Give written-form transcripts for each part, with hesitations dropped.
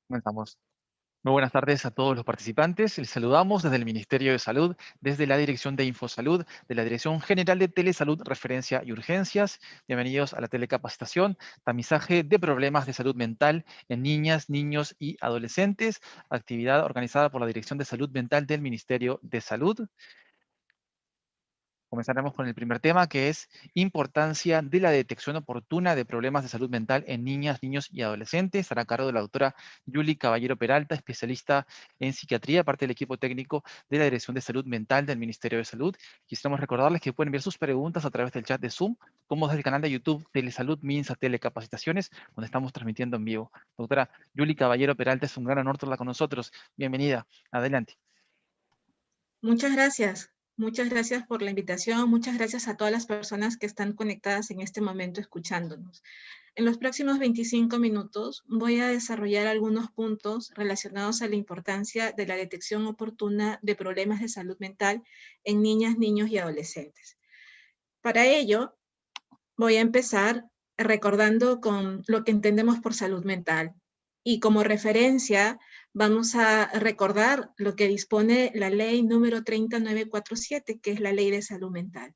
Comenzamos. Muy buenas tardes a todos los participantes. Les saludamos desde el Ministerio de Salud, desde la Dirección de Infosalud, de la Dirección General de Telesalud, Referencia y Urgencias. Bienvenidos a la telecapacitación, tamizaje de problemas de salud mental en niñas, niños y adolescentes, actividad organizada por la Dirección de Salud Mental del Ministerio de Salud. Comenzaremos con el primer tema, que es importancia de la detección oportuna de problemas de salud mental en niñas, niños y adolescentes. Estará a cargo de la doctora Yuli Caballero Peralta, especialista en psiquiatría, parte del equipo técnico de la Dirección de Salud Mental del Ministerio de Salud. Quisiéramos recordarles que pueden enviar sus preguntas a través del chat de Zoom, como desde el canal de YouTube Telesalud Minsa Telecapacitaciones, donde estamos transmitiendo en vivo. Doctora Yuli Caballero Peralta, es un gran honor tenerla con nosotros. Bienvenida. Adelante. Muchas gracias. Muchas gracias por la invitación. Muchas gracias a todas las personas que están conectadas en este momento escuchándonos. En los próximos 25 minutos voy a desarrollar algunos puntos relacionados a la importancia de la detección oportuna de problemas de salud mental en niñas, niños y adolescentes. Para ello, voy a empezar recordando con lo que entendemos por salud mental. Y como referencia, vamos a recordar lo que dispone la ley número 30947, que es la ley de salud mental.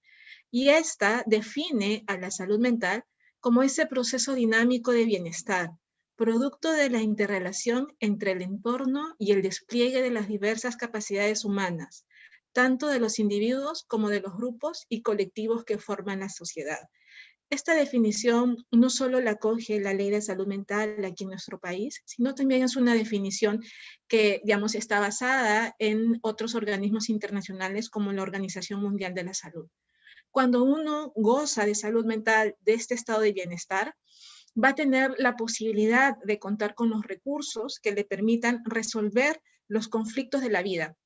Y esta define a la salud mental como ese proceso dinámico de bienestar, producto de la interrelación entre el entorno y el despliegue de las diversas capacidades humanas, tanto de los individuos como de los grupos y colectivos que forman la sociedad. Esta definición no solo la acoge la Ley de Salud Mental aquí en nuestro país, sino también es una definición que, digamos, está basada en otros organismos internacionales como la Organización Mundial de la Salud. Cuando uno goza de salud mental, de este estado de bienestar, va a tener la posibilidad de contar con los recursos que le permitan resolver los conflictos de la vida,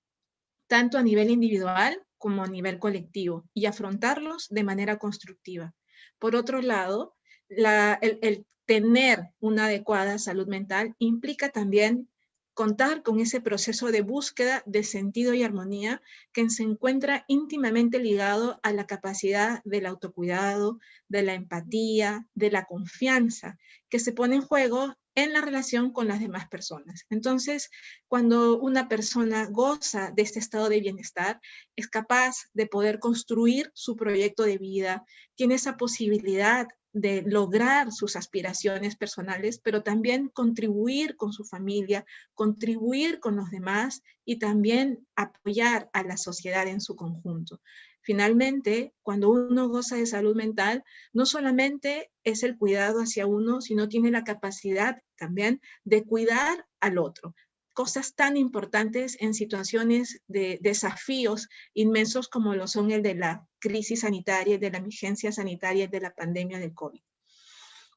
tanto a nivel individual como a nivel colectivo, y afrontarlos de manera constructiva. Por otro lado, el tener una adecuada salud mental implica también contar con ese proceso de búsqueda de sentido y armonía que se encuentra íntimamente ligado a la capacidad del autocuidado, de la empatía, de la confianza, que se pone en juego en la relación con las demás personas. Entonces, cuando una persona goza de este estado de bienestar, es capaz de poder construir su proyecto de vida, tiene esa posibilidad de lograr sus aspiraciones personales, pero también contribuir con su familia, contribuir con los demás y también apoyar a la sociedad en su conjunto. Finalmente, cuando uno goza de salud mental, no solamente es el cuidado hacia uno, sino tiene la capacidad también de cuidar al otro. Cosas tan importantes en situaciones de desafíos inmensos como lo son el de la crisis sanitaria, de la emergencia sanitaria, de la pandemia del COVID.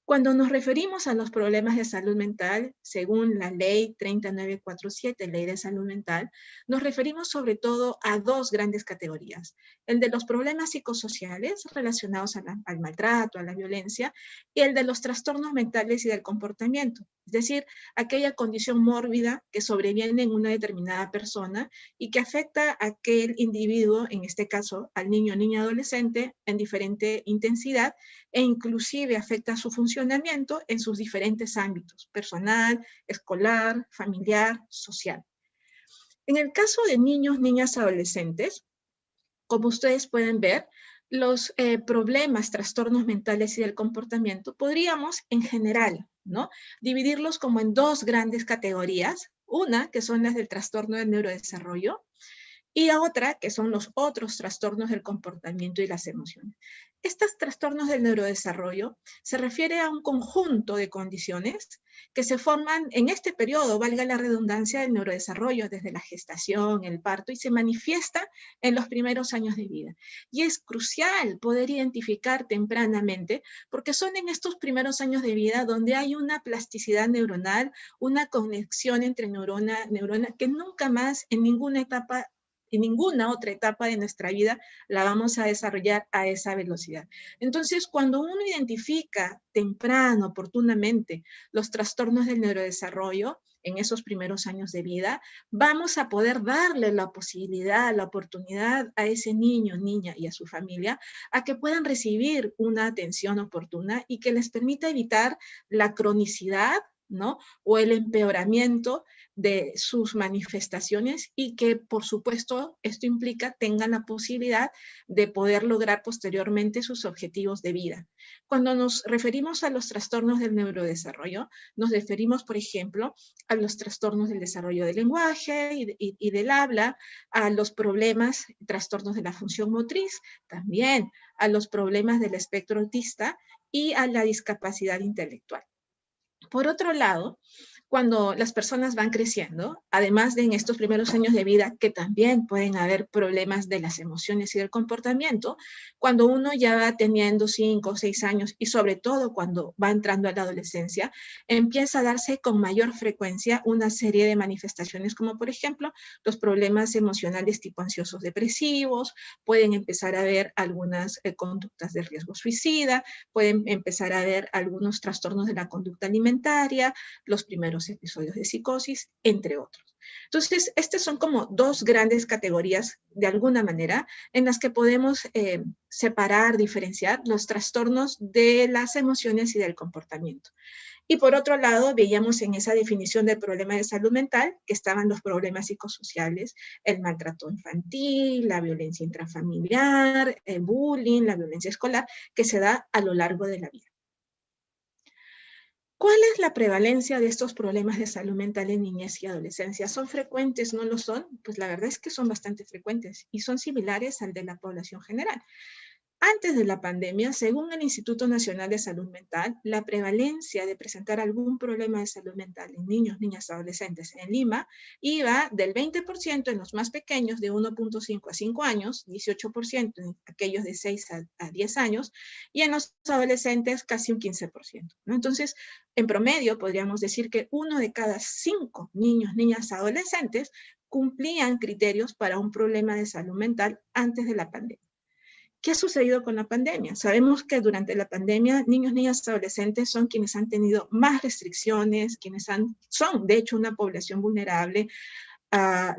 Cuando nos referimos a los problemas de salud mental, según la ley 30947, ley de salud mental, nos referimos sobre todo a dos grandes categorías. El de los problemas psicosociales relacionados al maltrato, a la violencia, y el de los trastornos mentales y del comportamiento, es decir, aquella condición mórbida que sobreviene en una determinada persona y que afecta a aquel individuo, en este caso al niño o niña adolescente, en diferente intensidad, e inclusive afecta su funcionamiento en sus diferentes ámbitos, personal, escolar, familiar, social. En el caso de niños, niñas, adolescentes, como ustedes pueden ver, los problemas, trastornos mentales y del comportamiento, podríamos en general, ¿no?, dividirlos como en dos grandes categorías. Una, que son las del trastorno del neurodesarrollo, y la otra, que son los otros trastornos del comportamiento y las emociones. Estos trastornos del neurodesarrollo se refiere a un conjunto de condiciones que se forman en este periodo, valga la redundancia, del neurodesarrollo, desde la gestación, el parto, y se manifiesta en los primeros años de vida. Y es crucial poder identificar tempranamente, porque son en estos primeros años de vida donde hay una plasticidad neuronal, una conexión entre neurona, que nunca más en ninguna etapa, en ninguna otra etapa de nuestra vida la vamos a desarrollar a esa velocidad. Entonces, cuando uno identifica temprano, oportunamente, los trastornos del neurodesarrollo en esos primeros años de vida, vamos a poder darle la posibilidad, la oportunidad a ese niño, niña y a su familia a que puedan recibir una atención oportuna y que les permita evitar la cronicidad ¿no? O el empeoramiento de sus manifestaciones y que, por supuesto, esto implica tengan la posibilidad de poder lograr posteriormente sus objetivos de vida. Cuando nos referimos a los trastornos del neurodesarrollo, nos referimos, por ejemplo, a los trastornos del desarrollo del lenguaje y del habla, a los problemas, trastornos de la función motriz, también a los problemas del espectro autista y a la discapacidad intelectual. Por otro lado, cuando las personas van creciendo, además de en estos primeros años de vida, que también pueden haber problemas de las emociones y del comportamiento, cuando uno ya va teniendo 5 o 6 años y sobre todo cuando va entrando a la adolescencia, empieza a darse con mayor frecuencia una serie de manifestaciones como por ejemplo los problemas emocionales tipo ansiosos depresivos, pueden empezar a haber algunas conductas de riesgo suicida, pueden empezar a haber algunos trastornos de la conducta alimentaria, los primeros episodios de psicosis, entre otros. Entonces, estas son como dos grandes categorías, de alguna manera, en las que podemos separar, diferenciar los trastornos de las emociones y del comportamiento. Y por otro lado, veíamos en esa definición del problema de salud mental que estaban los problemas psicosociales, el maltrato infantil, la violencia intrafamiliar, el bullying, la violencia escolar, que se da a lo largo de la vida. ¿Cuál es la prevalencia de estos problemas de salud mental en niñez y adolescencia? ¿Son frecuentes? ¿No lo son? Pues la verdad es que son bastante frecuentes y son similares al de la población general. Antes de la pandemia, según el Instituto Nacional de Salud Mental, la prevalencia de presentar algún problema de salud mental en niños, niñas, adolescentes en Lima iba del 20% en los más pequeños de 1.5 a 5 años, 18% en aquellos de 6 a 10 años, y en los adolescentes casi un 15%, ¿no? Entonces, en promedio, podríamos decir que 1 de cada 5 niños, niñas, adolescentes cumplían criterios para un problema de salud mental antes de la pandemia. ¿Qué ha sucedido con la pandemia? Sabemos que durante la pandemia niños, niñas, adolescentes son quienes han tenido más restricciones, son de hecho una población vulnerable.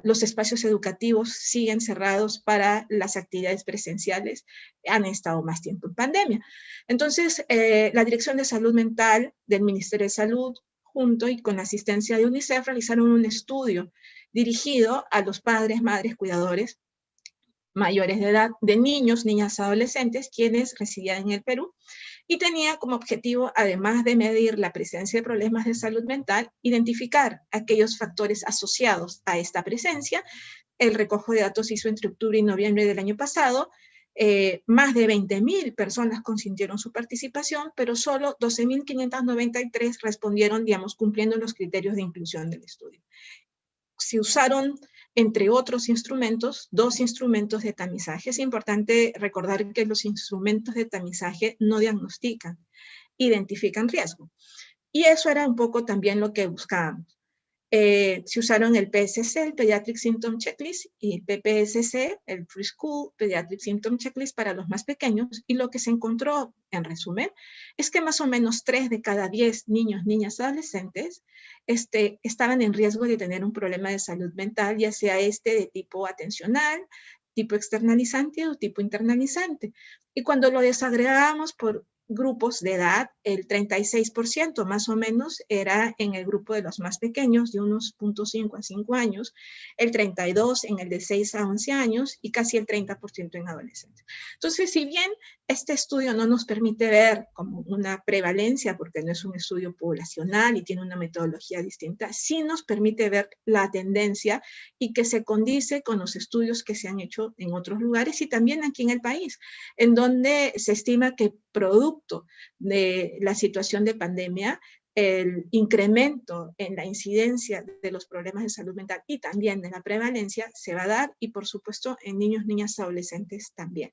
Los espacios educativos siguen cerrados para las actividades presenciales, han estado más tiempo en pandemia. Entonces, la Dirección de Salud Mental del Ministerio de Salud, junto y con la asistencia de UNICEF, realizaron un estudio dirigido a los padres, madres, cuidadores mayores de edad, de niños, niñas, adolescentes, quienes residían en el Perú, y tenía como objetivo, además de medir la presencia de problemas de salud mental, identificar aquellos factores asociados a esta presencia. El recojo de datos se hizo entre octubre y noviembre del año pasado. Más de 20.000 personas consintieron su participación, pero solo 12.593 respondieron, digamos, cumpliendo los criterios de inclusión del estudio. Se usaron, entre otros instrumentos, 2 instrumentos de tamizaje. Es importante recordar que los instrumentos de tamizaje no diagnostican, identifican riesgo. Y eso era un poco también lo que buscábamos. Se usaron el PSC, el Pediatric Symptom Checklist, y el PPSC, el Preschool Pediatric Symptom Checklist para los más pequeños, y lo que se encontró, en resumen, es que más o menos 3 de cada 10 niños, niñas, adolescentes estaban en riesgo de tener un problema de salud mental, ya sea de tipo atencional, tipo externalizante o tipo internalizante. Y cuando lo desagregábamos por grupos de edad, el 36% más o menos era en el grupo de los más pequeños, de unos 0.5 a 5 años, el 32% en el de 6 a 11 años y casi el 30% en adolescentes. Entonces, si bien este estudio no nos permite ver como una prevalencia, porque no es un estudio poblacional y tiene una metodología distinta, sí nos permite ver la tendencia y que se condice con los estudios que se han hecho en otros lugares y también aquí en el país, en donde se estima que producto de la situación de pandemia, el incremento en la incidencia de los problemas de salud mental y también de la prevalencia se va a dar y por supuesto en niños, niñas, adolescentes también.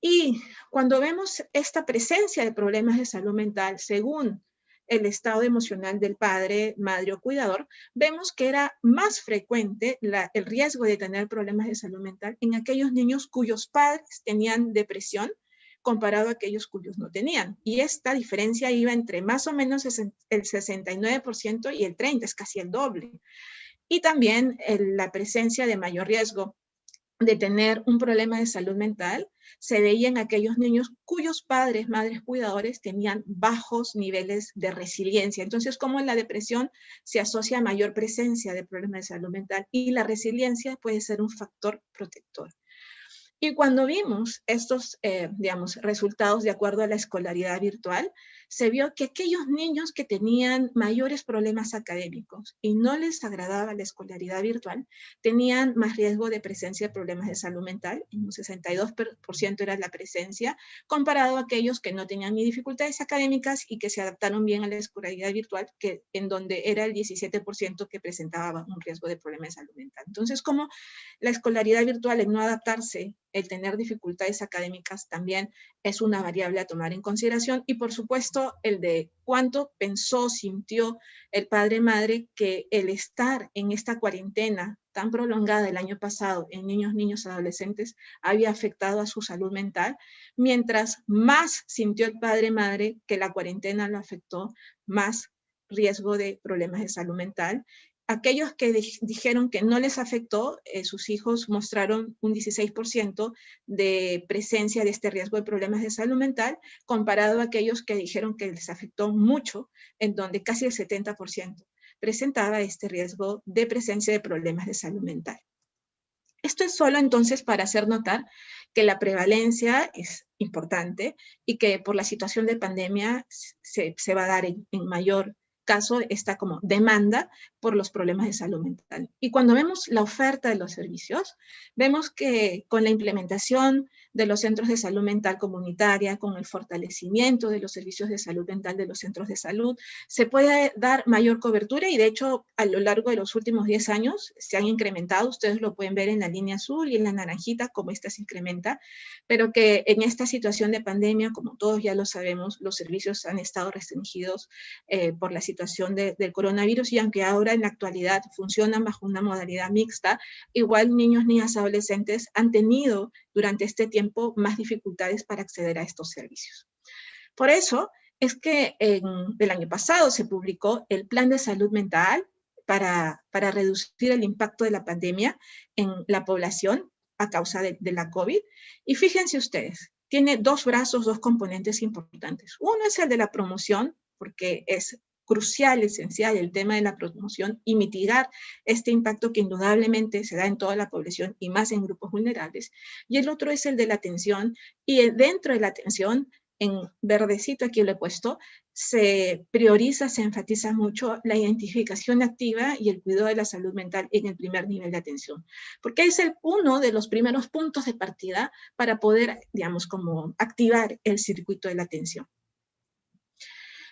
Y cuando vemos esta presencia de problemas de salud mental según el estado emocional del padre, madre o cuidador, vemos que era más frecuente el riesgo de tener problemas de salud mental en aquellos niños cuyos padres tenían depresión comparado a aquellos cuyos no tenían. Y esta diferencia iba entre más o menos el 69% y el 30%, es casi el doble. Y también la presencia de mayor riesgo de tener un problema de salud mental se veía en aquellos niños cuyos padres, madres cuidadores tenían bajos niveles de resiliencia. Entonces, como la depresión se asocia a mayor presencia de problemas de salud mental y la resiliencia puede ser un factor protector. Y cuando vimos estos, digamos, resultados de acuerdo a la escolaridad virtual, se vio que aquellos niños que tenían mayores problemas académicos y no les agradaba la escolaridad virtual, tenían más riesgo de presencia de problemas de salud mental, en un 62% era la presencia, comparado a aquellos que no tenían ni dificultades académicas y que se adaptaron bien a la escolaridad virtual, que, en donde era el 17% que presentaba un riesgo de problemas de salud mental. Entonces, como la escolaridad virtual, el no adaptarse, el tener dificultades académicas también es una variable a tomar en consideración, y por supuesto el de cuánto pensó, sintió el padre madre que el estar en esta cuarentena tan prolongada el año pasado en niños, adolescentes había afectado a su salud mental, mientras más sintió el padre madre que la cuarentena lo afectó, más riesgo de problemas de salud mental. Aquellos que dijeron que no les afectó, sus hijos mostraron un 16% de presencia de este riesgo de problemas de salud mental, comparado a aquellos que dijeron que les afectó mucho, en donde casi el 70% presentaba este riesgo de presencia de problemas de salud mental. Esto es solo entonces para hacer notar que la prevalencia es importante y que por la situación de pandemia se va a dar en mayor caso esta como demanda por los problemas de salud mental. Y cuando vemos la oferta de los servicios, vemos que con la implementación de los centros de salud mental comunitaria, con el fortalecimiento de los servicios de salud mental de los centros de salud, se puede dar mayor cobertura, y de hecho a lo largo de los últimos 10 años se han incrementado. Ustedes lo pueden ver en la línea azul y en la naranjita cómo esta se incrementa, pero que en esta situación de pandemia, como todos ya lo sabemos, los servicios han estado restringidos por la situación del coronavirus, y aunque ahora en la actualidad funcionan bajo una modalidad mixta, igual niños, niñas, adolescentes han tenido durante este tiempo más dificultades para acceder a estos servicios. Por eso es que el año pasado se publicó el Plan de Salud Mental para reducir el impacto de la pandemia en la población a causa de la COVID. Y fíjense ustedes, tiene dos brazos, dos componentes importantes. Uno es el de la promoción, porque es crucial, esencial el tema de la promoción y mitigar este impacto que indudablemente se da en toda la población y más en grupos vulnerables. Y el otro es el de la atención, y dentro de la atención, en verdecito aquí lo he puesto, se prioriza, se enfatiza mucho la identificación activa y el cuidado de la salud mental en el primer nivel de atención, porque es uno de los primeros puntos de partida para poder, digamos, como activar el circuito de la atención.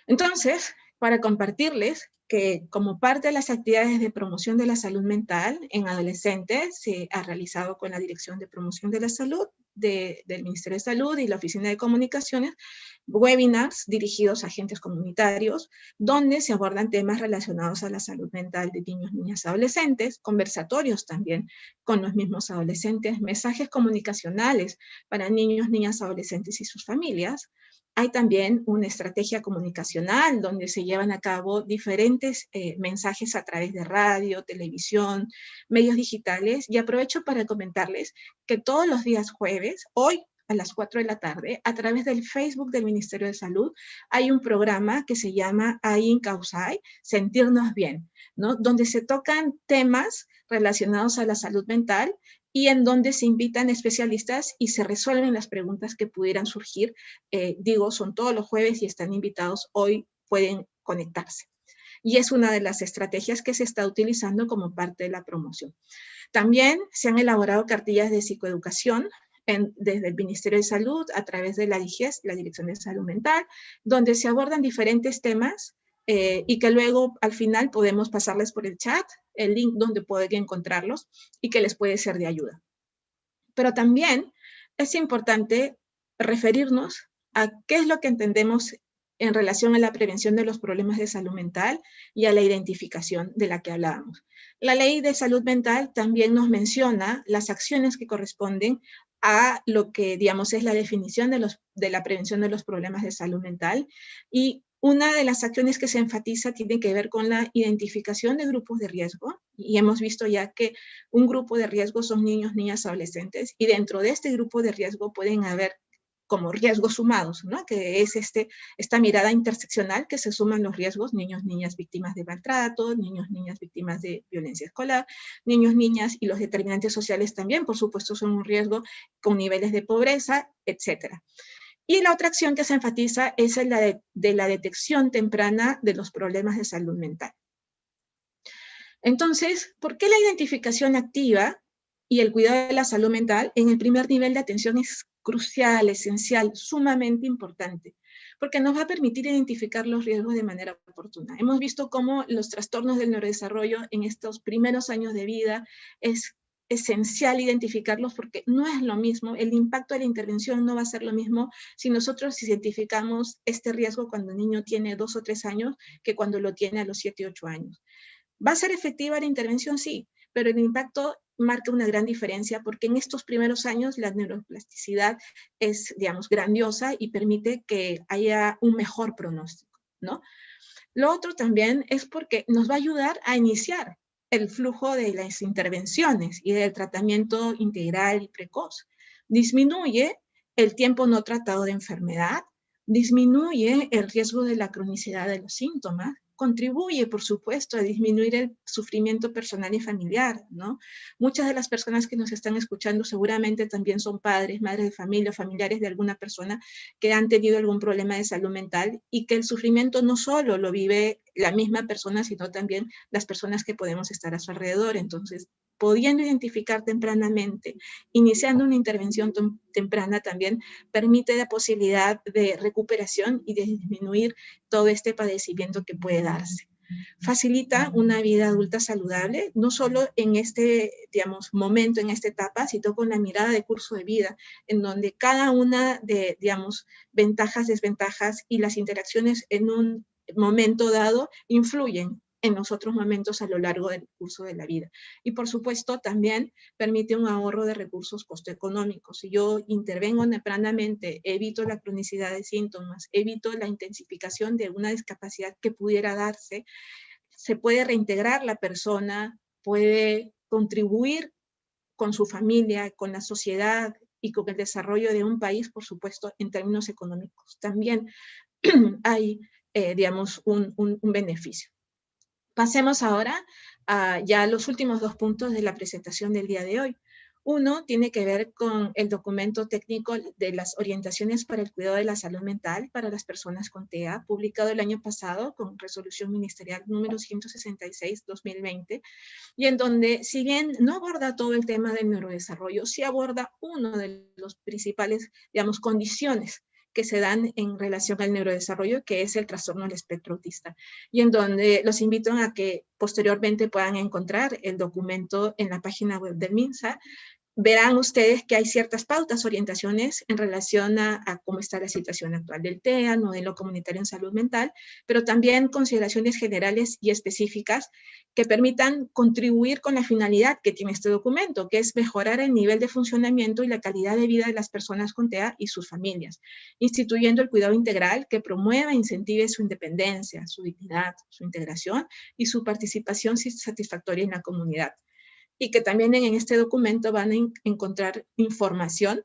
Entonces, para compartirles que como parte de las actividades de promoción de la salud mental en adolescentes se ha realizado con la Dirección de Promoción de la Salud del Ministerio de Salud y la Oficina de Comunicaciones, webinars dirigidos a agentes comunitarios, donde se abordan temas relacionados a la salud mental de niños, niñas, adolescentes, conversatorios también con los mismos adolescentes, mensajes comunicacionales para niños, niñas, adolescentes y sus familias. Hay también una estrategia comunicacional donde se llevan a cabo diferentes mensajes a través de radio, televisión, medios digitales, y aprovecho para comentarles que todos los días jueves, hoy a las 4 de la tarde, a través del Facebook del Ministerio de Salud, hay un programa que se llama Ahí en Causay, Sentirnos Bien, ¿no? Donde se tocan temas relacionados a la salud mental y en donde se invitan especialistas y se resuelven las preguntas que pudieran surgir. Digo, son todos los jueves y están invitados, hoy pueden conectarse. Y es una de las estrategias que se está utilizando como parte de la promoción. También se han elaborado cartillas de psicoeducación desde el Ministerio de Salud a través de la DIGES, la Dirección de Salud Mental, donde se abordan diferentes temas y que luego al final podemos pasarles por el chat el link donde pueden encontrarlos y que les puede ser de ayuda. Pero también es importante referirnos a qué es lo que entendemos en relación a la prevención de los problemas de salud mental y a la identificación de la que hablábamos. La Ley de Salud Mental también nos menciona las acciones que corresponden a lo que, digamos, es la definición de la prevención de los problemas de salud mental, y una de las acciones que se enfatiza tiene que ver con la identificación de grupos de riesgo, y hemos visto ya que un grupo de riesgo son niños, niñas, adolescentes, y dentro de este grupo de riesgo pueden haber como riesgos sumados, ¿no? Que es esta mirada interseccional que se suman los riesgos, niños, niñas víctimas de maltrato, niños, niñas víctimas de violencia escolar, niños, niñas y los determinantes sociales también, por supuesto, son un riesgo con niveles de pobreza, etcétera. Y la otra acción que se enfatiza es la de la detección temprana de los problemas de salud mental. Entonces, ¿por qué la identificación activa y el cuidado de la salud mental en el primer nivel de atención es crucial, esencial, sumamente importante? Porque nos va a permitir identificar los riesgos de manera oportuna. Hemos visto cómo los trastornos del neurodesarrollo en estos primeros años de vida es esencial identificarlos porque no es lo mismo, el impacto de la intervención no va a ser lo mismo si nosotros identificamos este riesgo cuando el niño tiene 2 o 3 años que cuando lo tiene a los 7 o 8 años. ¿Va a ser efectiva la intervención? Sí, pero el impacto marca una gran diferencia porque en estos primeros años la neuroplasticidad es, digamos, grandiosa y permite que haya un mejor pronóstico, ¿no? Lo otro también es porque nos va a ayudar a iniciar el flujo de las intervenciones y del tratamiento integral y precoz. Disminuye el tiempo no tratado de enfermedad, disminuye el riesgo de la cronicidad de los síntomas, contribuye, por supuesto, a disminuir el sufrimiento personal y familiar, ¿no? Muchas de las personas que nos están escuchando seguramente también son padres, madres de familia, familiares de alguna persona que han tenido algún problema de salud mental y que el sufrimiento no solo lo vive la misma persona, sino también las personas que podemos estar a su alrededor. Entonces, pudiendo identificar tempranamente, iniciando una intervención temprana también permite la posibilidad de recuperación y de disminuir todo este padecimiento que puede darse. Facilita una vida adulta saludable, no solo en este, digamos, momento, en esta etapa, sino con la mirada de curso de vida, en donde cada una de, digamos, ventajas, desventajas y las interacciones en un momento dado influyen en los otros momentos a lo largo del curso de la vida. Y por supuesto también permite un ahorro de recursos costoeconómicos. Si yo intervengo tempranamente, evito la cronicidad de síntomas, evito la intensificación de una discapacidad que pudiera darse, se puede reintegrar la persona, puede contribuir con su familia, con la sociedad y con el desarrollo de un país, por supuesto, en términos económicos. También hay, digamos, un beneficio. Pasemos ahora a ya los últimos 2 puntos de la presentación del día de hoy. Uno tiene que ver con el documento técnico de las orientaciones para el cuidado de la salud mental para las personas con TEA, publicado el año pasado con resolución ministerial número 166/2020, y en donde, si bien no aborda todo el tema del neurodesarrollo, sí aborda uno de los principales, digamos, condiciones que se dan en relación al neurodesarrollo, que es el trastorno del espectro autista, y en donde los invito a que posteriormente puedan encontrar el documento en la página web del MINSA. Verán ustedes que hay ciertas pautas, orientaciones en relación a cómo está la situación actual del TEA, el modelo comunitario en salud mental, pero también consideraciones generales y específicas que permitan contribuir con la finalidad que tiene este documento, que es mejorar el nivel de funcionamiento y la calidad de vida de las personas con TEA y sus familias, instituyendo el cuidado integral que promueva e incentive su independencia, su dignidad, su integración y su participación satisfactoria en la comunidad. Y que también en este documento van a encontrar información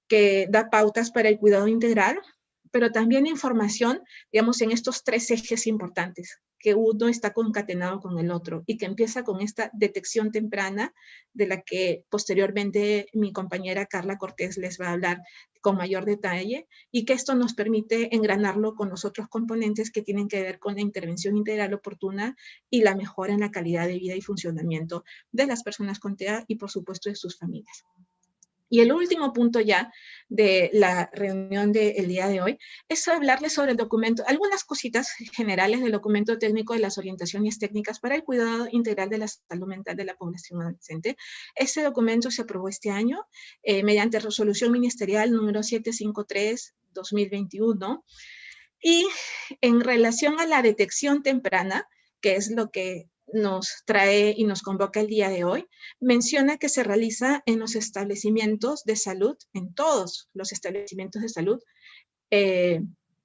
que da pautas para el cuidado integral, pero también información, digamos, en estos 3 ejes importantes, que uno está concatenado con el otro y que empieza con esta detección temprana de la que posteriormente mi compañera Carla Cortés les va a hablar con mayor detalle, y que esto nos permite engranarlo con los otros componentes que tienen que ver con la intervención integral oportuna y la mejora en la calidad de vida y funcionamiento de las personas con TEA y por supuesto de sus familias. Y el último punto ya de la reunión del día de hoy es hablarles sobre el documento, algunas cositas generales del documento técnico de las orientaciones técnicas para el cuidado integral de la salud mental de la población adolescente. Este documento se aprobó este año mediante resolución ministerial número 753/2021, y en relación a la detección temprana, que es lo que nos trae y nos convoca el día de hoy, menciona que se realiza en los establecimientos de salud, en todos los establecimientos de salud,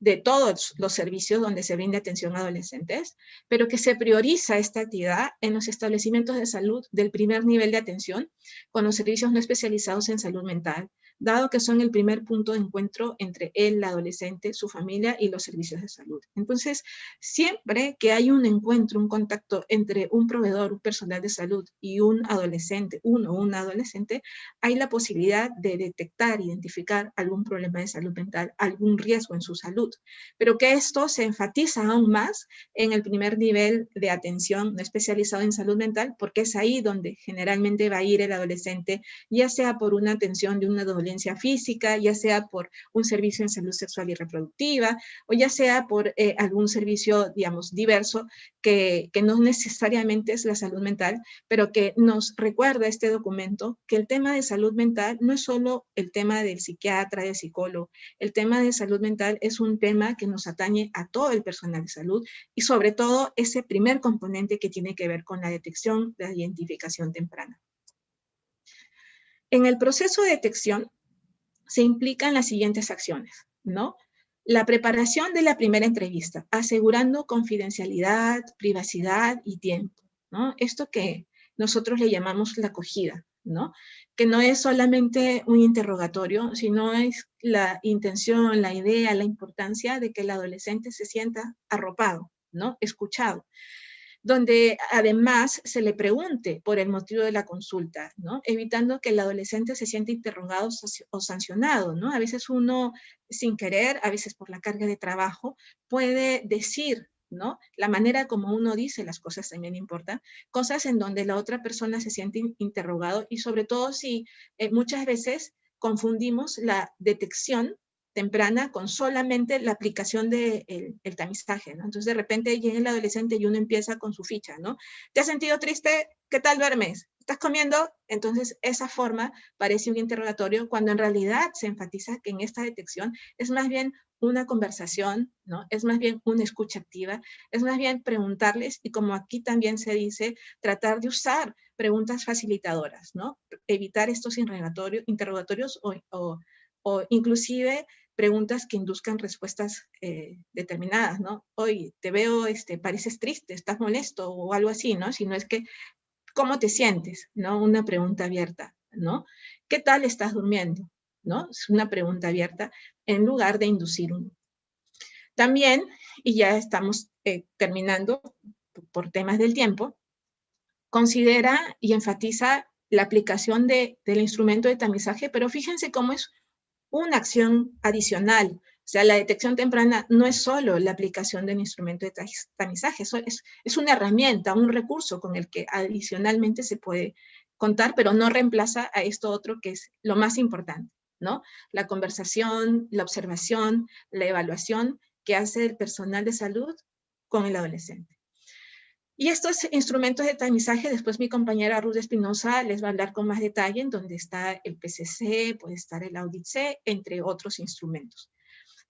de todos los servicios donde se brinda atención a adolescentes, pero que se prioriza esta actividad en los establecimientos de salud del primer nivel de atención con los servicios no especializados en salud mental, dado que son el primer punto de encuentro entre el adolescente, su familia y los servicios de salud. Entonces, siempre que hay un encuentro, un contacto entre un proveedor, un personal de salud y un adolescente, uno o una adolescente, hay la posibilidad de detectar, identificar algún problema de salud mental, algún riesgo en su salud, pero que esto se enfatiza aún más en el primer nivel de atención no especializado en salud mental, porque es ahí donde generalmente va a ir el adolescente, ya sea por una atención de una dolencia física, ya sea por un servicio en salud sexual y reproductiva, o ya sea por algún servicio, digamos, diverso, que no necesariamente es la salud mental, pero que nos recuerda este documento que el tema de salud mental no es solo el tema del psiquiatra, del psicólogo. El tema de salud mental es un tema que nos atañe a todo el personal de salud y sobre todo ese primer componente que tiene que ver con la detección, la identificación temprana. En el proceso de detección se implican las siguientes acciones, ¿no? La preparación de la primera entrevista, asegurando confidencialidad, privacidad y tiempo, ¿no? Esto que nosotros le llamamos la acogida, ¿no? Que no es solamente un interrogatorio, sino es la intención, la idea, la importancia de que el adolescente se sienta arropado, ¿no? Escuchado, donde además se le pregunte por el motivo de la consulta, ¿no? Evitando que el adolescente se sienta interrogado o sancionado, ¿no? A veces uno, sin querer, a veces por la carga de trabajo, puede decir, ¿no? La manera como uno dice las cosas también importa, cosas en donde la otra persona se siente interrogado y sobre todo si muchas veces confundimos la detección temprana con solamente la aplicación del el tamizaje, ¿no? Entonces, de repente llega el adolescente y uno empieza con su ficha, ¿no? ¿Te has sentido triste? ¿Qué tal duermes? ¿Estás comiendo? Entonces, esa forma parece un interrogatorio cuando en realidad se enfatiza que en esta detección es más bien una conversación, ¿no? Es más bien una escucha activa, es más bien preguntarles y como aquí también se dice, tratar de usar preguntas facilitadoras, ¿no? Evitar estos interrogatorios o inclusive preguntas que induzcan respuestas determinadas, ¿no? Hoy te veo, pareces triste, estás molesto o algo así, ¿no? Sino es que, ¿cómo te sientes? ¿No? Una pregunta abierta, ¿no? ¿Qué tal estás durmiendo? ¿No? Es una pregunta abierta en lugar de inducir uno. También, y ya estamos terminando por temas del tiempo, considera y enfatiza la aplicación del instrumento de tamizaje, pero fíjense cómo es una acción adicional. O sea, la detección temprana no es solo la aplicación del instrumento de tamizaje, es una herramienta, un recurso con el que adicionalmente se puede contar, pero no reemplaza a esto otro que es lo más importante, ¿no? La conversación, la observación, la evaluación que hace el personal de salud con el adolescente. Y estos instrumentos de tamizaje, después mi compañera Ruth Espinosa les va a hablar con más detalle, en donde está el PCC, puede estar el Audit-C, entre otros instrumentos.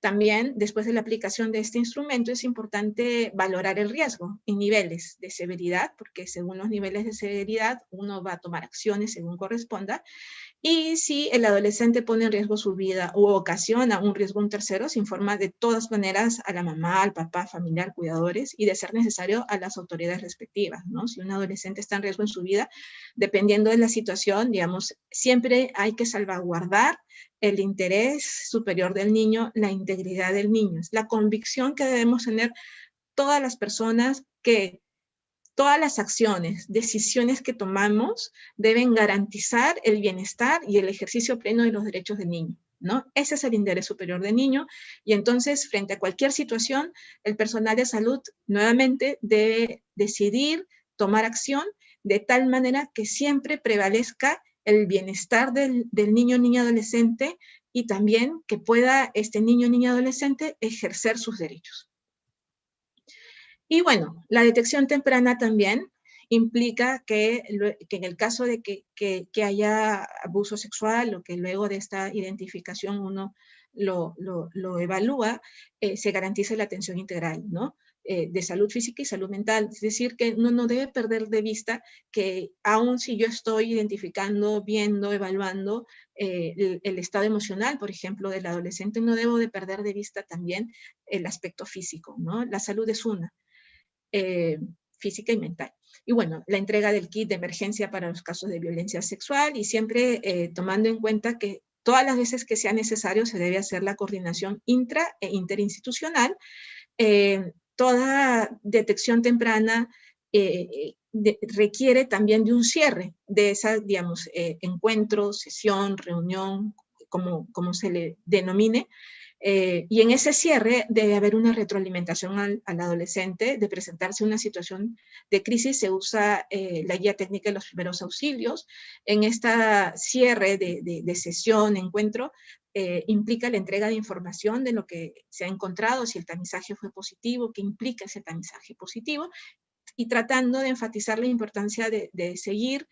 También, después de la aplicación de este instrumento, es importante valorar el riesgo en niveles de severidad, porque según los niveles de severidad, uno va a tomar acciones según corresponda, y si el adolescente pone en riesgo su vida u ocasiona un riesgo a un tercero, se informa de todas maneras a la mamá, al papá, familiar, cuidadores y de ser necesario a las autoridades respectivas, ¿no? Si un adolescente está en riesgo en su vida, dependiendo de la situación, digamos, siempre hay que salvaguardar el interés superior del niño, la integridad del niño. Es la convicción que debemos tener todas las personas que todas las acciones, decisiones que tomamos deben garantizar el bienestar y el ejercicio pleno de los derechos del niño, ¿no? Ese es el interés superior del niño y entonces frente a cualquier situación, el personal de salud nuevamente debe decidir tomar acción de tal manera que siempre prevalezca el bienestar del niño, niña, adolescente y también que pueda este niño, niña, adolescente ejercer sus derechos. Y bueno, la detección temprana también implica que en el caso de que haya abuso sexual o que luego de esta identificación uno lo evalúa, se garantice la atención integral, ¿no? de salud física y salud mental. Es decir, que no debe perder de vista que aun si yo estoy identificando, viendo, evaluando el estado emocional, por ejemplo, del adolescente, no debo de perder de vista también el aspecto físico, ¿no? La salud es una, física y mental. Y bueno, la entrega del kit de emergencia para los casos de violencia sexual y siempre tomando en cuenta que todas las veces que sea necesario se debe hacer la coordinación intra e interinstitucional. Toda detección temprana requiere también de un cierre de esa, digamos, encuentro, sesión, reunión, como se le denomine, y en ese cierre debe haber una retroalimentación al adolescente. De presentarse una situación de crisis, se usa la guía técnica de los primeros auxilios. En esta cierre de sesión, encuentro, implica la entrega de información de lo que se ha encontrado, si el tamizaje fue positivo, qué implica ese tamizaje positivo, y tratando de enfatizar la importancia de seguir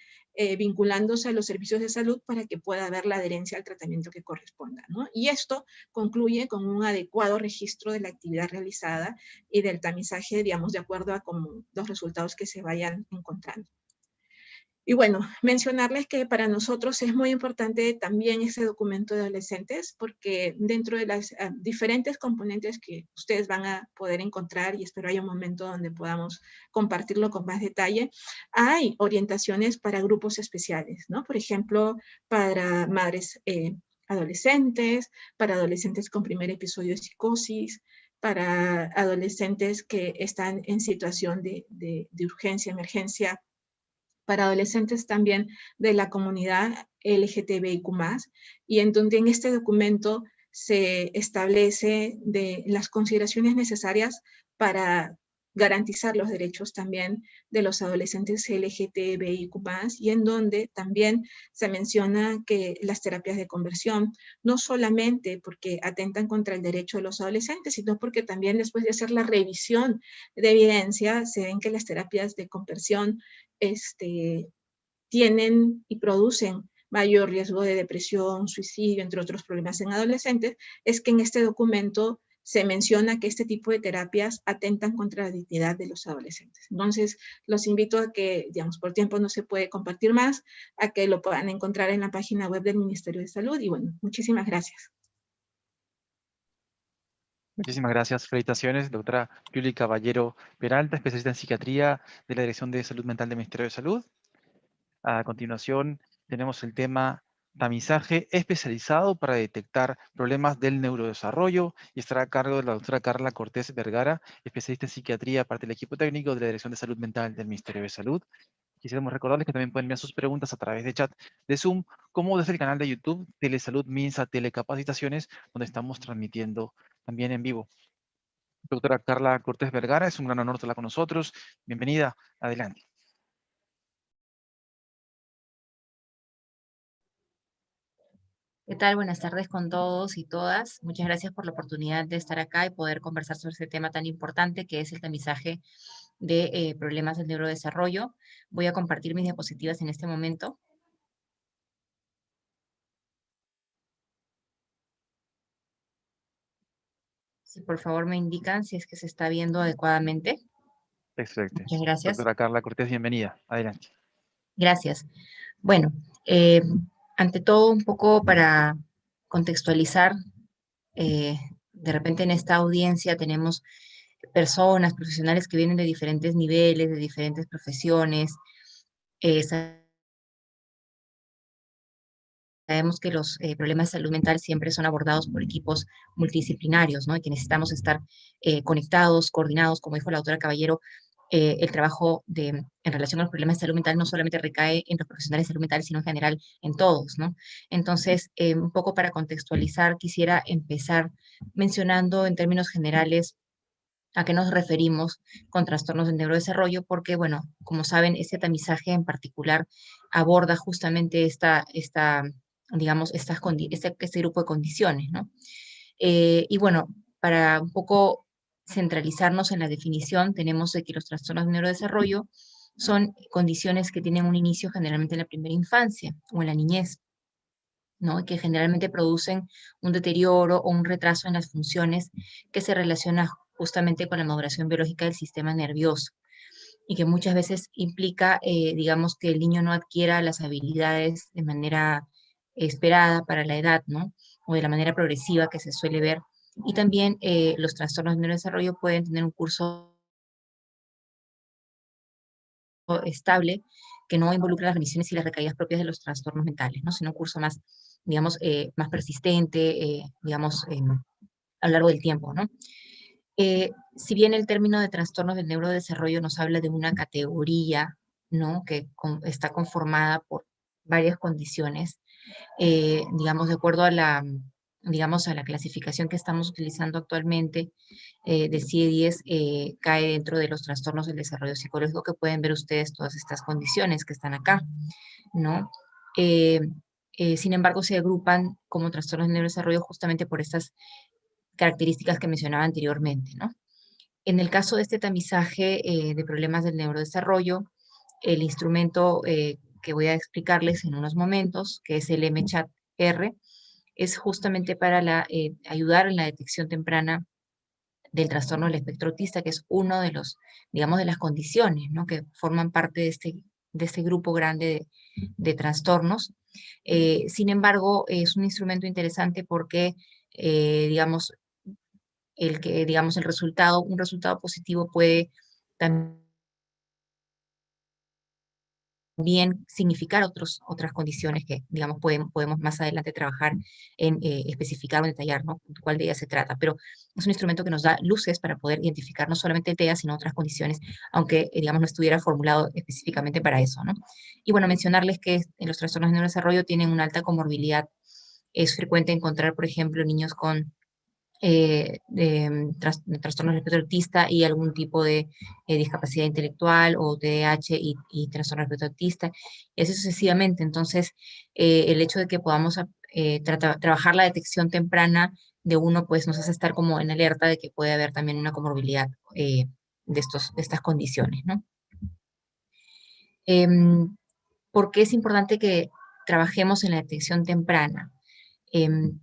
vinculándose a los servicios de salud para que pueda haber la adherencia al tratamiento que corresponda, ¿no? Y esto concluye con un adecuado registro de la actividad realizada y del tamizaje, digamos, de acuerdo a como los resultados que se vayan encontrando. Y bueno, mencionarles que para nosotros es muy importante también ese documento de adolescentes, porque dentro de las diferentes componentes que ustedes van a poder encontrar, y espero haya un momento donde podamos compartirlo con más detalle, hay orientaciones para grupos especiales, ¿no? Por ejemplo, para madres adolescentes, para adolescentes con primer episodio de psicosis, para adolescentes que están en situación de urgencia, emergencia, para adolescentes también de la comunidad LGTBIQ+, y en donde en este documento se establece de las consideraciones necesarias para garantizar los derechos también de los adolescentes LGTBIQ+, y en donde también se menciona que las terapias de conversión, no solamente porque atentan contra el derecho de los adolescentes, sino porque también después de hacer la revisión de evidencia, se ven que las terapias de conversión tienen y producen mayor riesgo de depresión, suicidio, entre otros problemas en adolescentes, es que en este documento se menciona que este tipo de terapias atentan contra la dignidad de los adolescentes. Entonces, los invito a que, digamos, por tiempo no se puede compartir más, a que lo puedan encontrar en la página web del Ministerio de Salud. Y bueno, muchísimas gracias. Muchísimas gracias. Felicitaciones, doctora Yuli Caballero Peralta, especialista en psiquiatría de la Dirección de Salud Mental del Ministerio de Salud. A continuación, tenemos el tema tamizaje especializado para detectar problemas del neurodesarrollo y estará a cargo de la doctora Carla Cortés Vergara, especialista en psiquiatría, parte del equipo técnico de la Dirección de Salud Mental del Ministerio de Salud. Quisiéramos recordarles que también pueden enviar sus preguntas a través de chat de Zoom, como desde el canal de YouTube Telesalud Minsa Telecapacitaciones, donde estamos transmitiendo también en vivo. Doctora Carla Cortés Vergara, es un gran honor tenerla con nosotros. Bienvenida, adelante. ¿Qué tal? Buenas tardes con todos y todas. Muchas gracias por la oportunidad de estar acá y poder conversar sobre este tema tan importante que es el tamizaje de problemas del neurodesarrollo. Voy a compartir mis diapositivas en este momento. Si por favor me indican si es que se está viendo adecuadamente. Excelente. Muchas gracias. Doctora Carla Cortés, bienvenida. Adelante. Gracias. Bueno, ante todo un poco para contextualizar, de repente en esta audiencia tenemos personas, profesionales que vienen de diferentes niveles, de diferentes profesiones. Sabemos que los problemas de salud mental siempre son abordados por equipos multidisciplinarios, ¿no? Y que necesitamos estar conectados, coordinados, como dijo la doctora Caballero. El trabajo en relación a los problemas de salud mental no solamente recae en los profesionales de salud mental, sino en general en todos, ¿no? Entonces, un poco para contextualizar, quisiera empezar mencionando en términos generales a qué nos referimos con trastornos del neurodesarrollo, porque, bueno, como saben, este tamizaje en particular aborda justamente digamos, este grupo de condiciones, ¿no? Y bueno, para un poco centralizarnos en la definición, tenemos de que los trastornos del neurodesarrollo son condiciones que tienen un inicio generalmente en la primera infancia o en la niñez, ¿no? Y que generalmente producen un deterioro o un retraso en las funciones que se relaciona justamente con la maduración biológica del sistema nervioso, y que muchas veces implica, digamos, que el niño no adquiera las habilidades de manera esperada para la edad, ¿no? O de la manera progresiva que se suele ver. Y también los trastornos de neurodesarrollo pueden tener un curso estable que no involucra las remisiones y las recaídas propias de los trastornos mentales, ¿no? Sino un curso más, digamos, más persistente, digamos, a lo largo del tiempo, ¿no? Si bien el término de trastornos del neurodesarrollo nos habla de una categoría, ¿no? Que está conformada por varias condiciones, digamos, de acuerdo a la, digamos, a la clasificación que estamos utilizando actualmente del CIE-10, cae dentro de los trastornos del desarrollo psicológico, que pueden ver ustedes todas estas condiciones que están acá, ¿no? Eh, Sin embargo, se agrupan como trastornos del neurodesarrollo justamente por estas características que mencionaba anteriormente, ¿no? En el caso de este tamizaje de problemas del neurodesarrollo, el instrumento que voy a explicarles en unos momentos, que es el MCHAT-R, es justamente para ayudar en la detección temprana del trastorno del espectro autista, que es uno de los, digamos, de las condiciones, ¿no? Que forman parte de este grupo grande de trastornos. Sin embargo, es un instrumento interesante porque, digamos, el resultado, un resultado positivo puede también significar otras condiciones que, digamos, podemos más adelante trabajar en especificar o detallar, ¿no? Cuál de ellas se trata. Pero es un instrumento que nos da luces para poder identificar no solamente el TEA, sino otras condiciones, aunque, digamos, no estuviera formulado específicamente para eso, ¿no? Y bueno, mencionarles que en los trastornos de neurodesarrollo tienen una alta comorbilidad. Es frecuente encontrar, por ejemplo, niños con trastorno del espectro autista y algún tipo de discapacidad intelectual o TDAH y trastorno del espectro autista, y así sucesivamente. Entonces, el hecho de que podamos trabajar la detección temprana de uno, pues nos hace estar como en alerta de que puede haber también una comorbilidad de estas condiciones, ¿no? ¿Por qué es importante que trabajemos en la detección temprana? Em,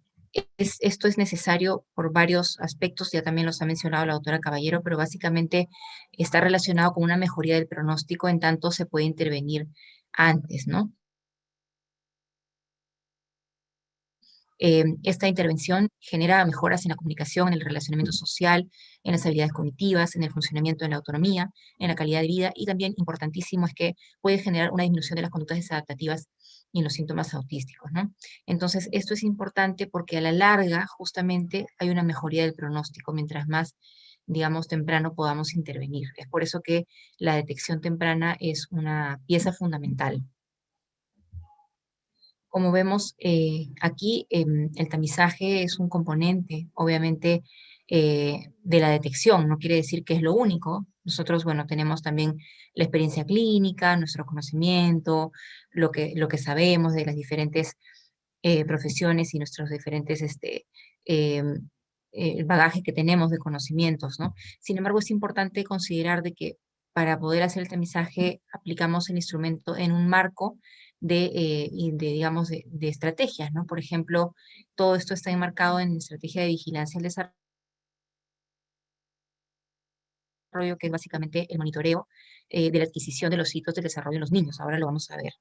Esto es necesario por varios aspectos, ya también los ha mencionado la doctora Caballero, pero básicamente está relacionado con una mejoría del pronóstico en tanto se puede intervenir antes, ¿no? Esta intervención genera mejoras en la comunicación, en el relacionamiento social, en las habilidades cognitivas, en el funcionamiento de la autonomía, en la calidad de vida, y también importantísimo es que puede generar una disminución de las conductas desadaptativas y en los síntomas autísticos, ¿no? Entonces, esto es importante porque a la larga, justamente, hay una mejoría del pronóstico, mientras más, digamos, temprano podamos intervenir. Es por eso que la detección temprana es una pieza fundamental. Como vemos aquí, el tamizaje es un componente, obviamente, de la detección. No quiere decir que es lo único. Nosotros, bueno, tenemos también la experiencia clínica, nuestro conocimiento, lo que sabemos de las diferentes profesiones y nuestros diferentes el bagaje que tenemos de conocimientos, ¿no? Sin embargo, es importante considerar de que para poder hacer el tamizaje aplicamos el instrumento en un marco digamos, de estrategias, ¿no? Por ejemplo, todo esto está enmarcado en estrategia de vigilancia al desarrollo, que es básicamente el monitoreo de la adquisición de los hitos del desarrollo de los niños. Ahora lo vamos a ver.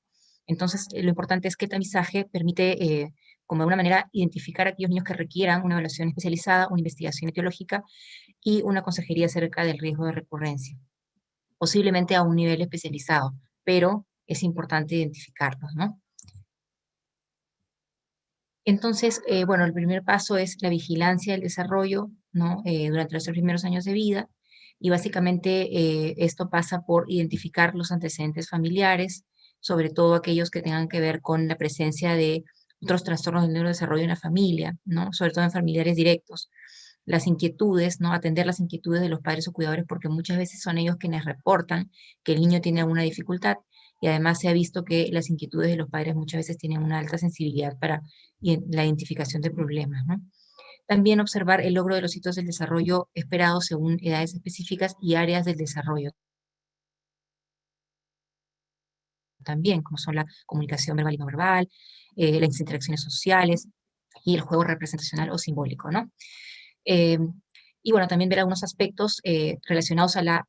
Entonces, lo importante es que el tamizaje permite, como de alguna manera, identificar a aquellos niños que requieran una evaluación especializada, una investigación etiológica y una consejería acerca del riesgo de recurrencia, posiblemente a un nivel especializado, pero es importante identificarlos, ¿no? Entonces, bueno, el primer paso es la vigilancia del desarrollo, ¿no? Durante los 3 primeros años de vida, y básicamente esto pasa por identificar los antecedentes familiares, sobre todo aquellos que tengan que ver con la presencia de otros trastornos del neurodesarrollo en la familia, ¿no? Sobre todo en familiares directos. Las inquietudes, ¿no? Atender las inquietudes de los padres o cuidadores, porque muchas veces son ellos quienes reportan que el niño tiene alguna dificultad, y además se ha visto que las inquietudes de los padres muchas veces tienen una alta sensibilidad para la identificación de problemas, ¿no? También observar el logro de los hitos del desarrollo esperados según edades específicas y áreas del desarrollo también, como son la comunicación verbal y no verbal, las interacciones sociales y el juego representacional o simbólico, ¿no? Eh, Y bueno, también ver algunos aspectos relacionados a la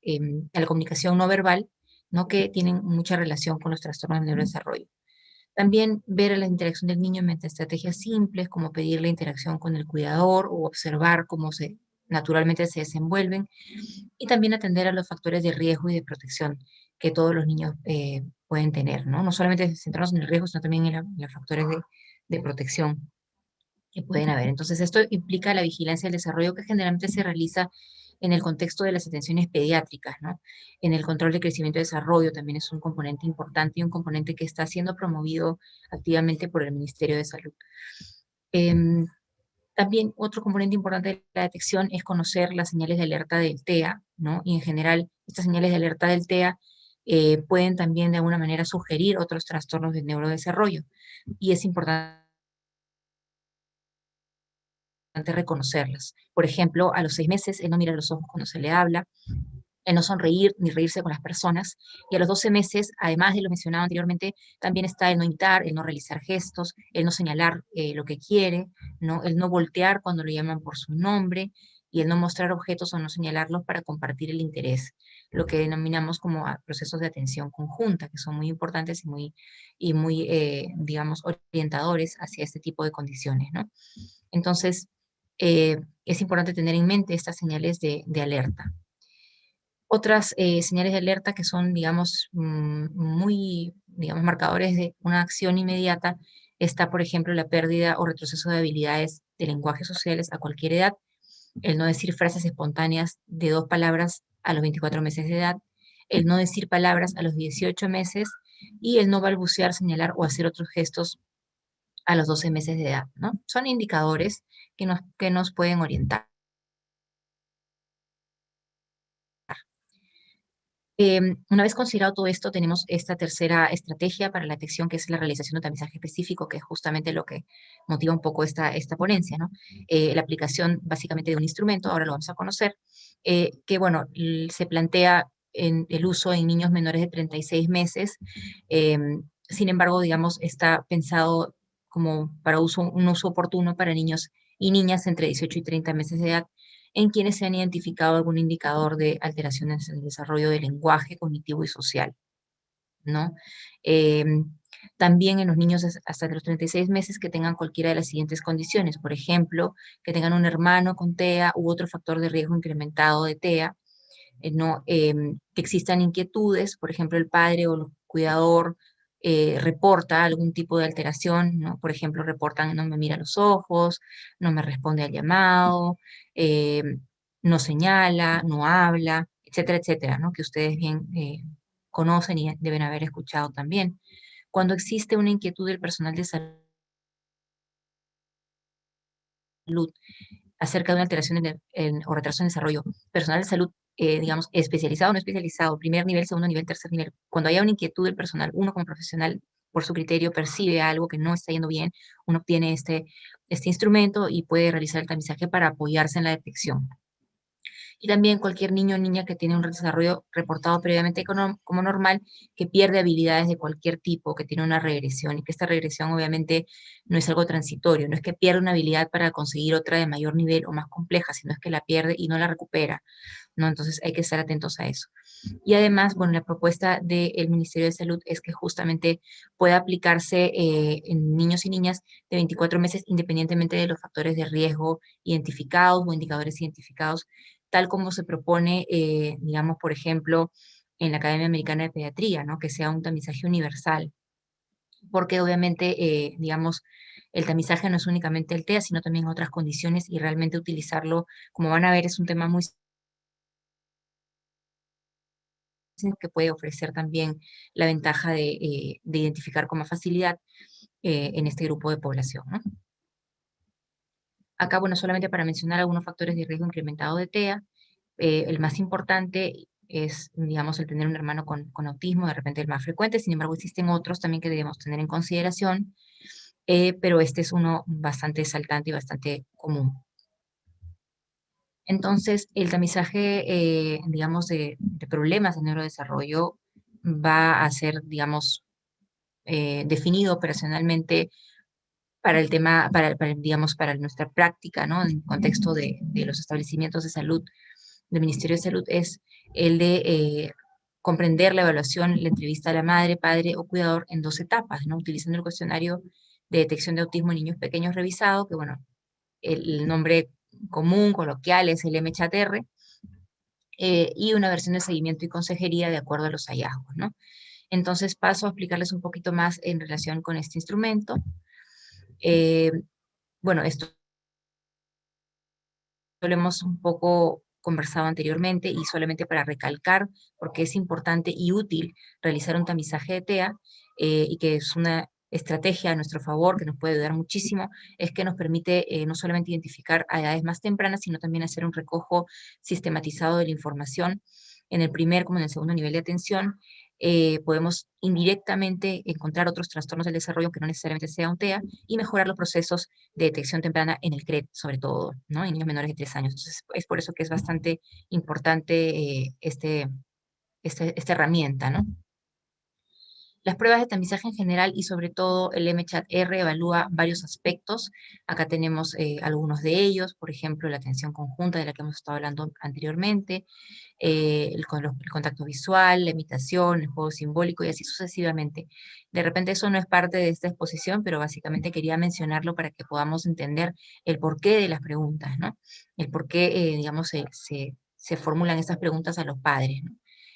comunicación no verbal, ¿no? Que tienen mucha relación con los trastornos del neurodesarrollo. También ver la interacción del niño mediante estrategias simples, como pedir la interacción con el cuidador o observar cómo naturalmente se desenvuelven, y también atender a los factores de riesgo y de protección que todos los niños pueden tener, ¿no? No solamente centrarnos en el riesgo, sino también en los factores de protección que pueden haber. Entonces, esto implica la vigilancia del desarrollo que generalmente se realiza en el contexto de las atenciones pediátricas, ¿no? En el control de crecimiento y desarrollo también es un componente importante y un componente que está siendo promovido activamente por el Ministerio de Salud. También otro componente importante de la detección es conocer las señales de alerta del TEA, ¿no? Y en general, estas señales de alerta del TEA pueden también de alguna manera sugerir otros trastornos del neurodesarrollo. Y es importante reconocerlas. Por ejemplo, a los 6 meses, él no mira a los ojos cuando se le habla, el no sonreír ni reírse con las personas. Y a los 12 meses, además de lo mencionado anteriormente, también está el no imitar, el no realizar gestos, el no señalar lo que quiere, ¿no? El no voltear cuando lo llaman por su nombre y el no mostrar objetos o no señalarlos para compartir el interés, lo que denominamos como procesos de atención conjunta, que son muy importantes y muy digamos, orientadores hacia este tipo de condiciones, ¿no? Entonces, es importante tener en mente estas señales de alerta. Otras señales de alerta que son, digamos, muy, digamos, marcadores de una acción inmediata, está, por ejemplo, la pérdida o retroceso de habilidades de lenguaje sociales a cualquier edad, el no decir frases espontáneas de 2 palabras a los 24 meses de edad, el no decir palabras a los 18 meses y el no balbucear, señalar o hacer otros gestos a los 12 meses de edad, ¿no? Son indicadores que nos pueden orientar. Una vez considerado todo esto, tenemos esta tercera estrategia para la detección, que es la realización de un tamizaje específico, que es justamente lo que motiva un poco esta ponencia, ¿no? La aplicación básicamente de un instrumento, ahora lo vamos a conocer, que, bueno, se plantea en el uso en niños menores de 36 meses. Sin embargo, digamos, está pensado como para un uso oportuno para niños y niñas entre 18 y 30 meses de edad, en quienes se han identificado algún indicador de alteraciones en el desarrollo del lenguaje cognitivo y social, ¿no? Eh, También en los niños hasta los 36 meses que tengan cualquiera de las siguientes condiciones, por ejemplo, que tengan un hermano con TEA u otro factor de riesgo incrementado de TEA, ¿no? Que existan inquietudes, por ejemplo, el padre o el cuidador reporta algún tipo de alteración, ¿no? Por ejemplo, reportan no me mira a los ojos, no me responde al llamado, eh, no señala, no habla, etcétera, etcétera, ¿no? Que ustedes bien conocen y deben haber escuchado también. Cuando existe una inquietud del personal de salud acerca de una alteración o retraso en desarrollo, personal de salud, digamos, especializado o no especializado, primer nivel, segundo nivel, tercer nivel, cuando haya una inquietud del personal, uno como profesional, por su criterio, percibe algo que no está yendo bien, uno obtiene este instrumento y puede realizar el tamizaje para apoyarse en la detección. Y también cualquier niño o niña que tiene un desarrollo reportado previamente como normal, que pierde habilidades de cualquier tipo, que tiene una regresión, y que esta regresión obviamente no es algo transitorio, no es que pierda una habilidad para conseguir otra de mayor nivel o más compleja, sino es que la pierde y no la recupera, ¿no? Entonces hay que estar atentos a eso. Y además, bueno, la propuesta del Ministerio de Salud es que justamente pueda aplicarse en niños y niñas de 24 meses, independientemente de los factores de riesgo identificados o indicadores identificados, tal como se propone, digamos, por ejemplo, en la Academia Americana de Pediatría, ¿no? Que sea un tamizaje universal, porque obviamente, digamos, el tamizaje no es únicamente el TEA, sino también otras condiciones, y realmente utilizarlo, como van a ver, es un tema muy que puede ofrecer también la ventaja de identificar con más facilidad en este grupo de población, ¿no? Acá, bueno, solamente para mencionar algunos factores de riesgo incrementado de TEA, el más importante es, digamos, el tener un hermano con autismo, de repente el más frecuente. Sin embargo, existen otros también que debemos tener en consideración, pero este es uno bastante saltante y bastante común. Entonces, el tamizaje, digamos, de problemas de neurodesarrollo va a ser, digamos, definido operacionalmente para el tema, digamos, para nuestra práctica, ¿no? En el contexto de los establecimientos de salud, del Ministerio de Salud, es el de comprender la evaluación, la entrevista a la madre, padre o cuidador en 2 etapas, ¿no? Utilizando el cuestionario de detección de autismo en niños pequeños revisado, que bueno, el nombre común, coloquial, es el MCHAT-R, y una versión de seguimiento y consejería de acuerdo a los hallazgos, ¿no? Entonces paso a explicarles un poquito más en relación con este instrumento. Bueno, esto lo hemos un poco conversado anteriormente y solamente para recalcar, porque es importante y útil realizar un tamizaje de TEA y que es una estrategia a nuestro favor que nos puede ayudar muchísimo, es que nos permite no solamente identificar a edades más tempranas, sino también hacer un recojo sistematizado de la información en el primer como en el segundo nivel de atención. Podemos indirectamente encontrar otros trastornos del desarrollo que no necesariamente sea un TEA y mejorar los procesos de detección temprana en el CRED, sobre todo, ¿no? En niños menores de 3 años. Entonces, es por eso que es bastante importante esta herramienta, ¿no? Las pruebas de tamizaje en general y sobre todo el MCHAT-R evalúa varios aspectos. Acá tenemos algunos de ellos, por ejemplo, la atención conjunta de la que hemos estado hablando anteriormente, el contacto visual, la imitación, el juego simbólico y así sucesivamente. De repente eso no es parte de esta exposición, pero básicamente quería mencionarlo para que podamos entender el porqué de las preguntas, ¿no? El por qué, digamos, se formulan estas preguntas a los padres, ¿no?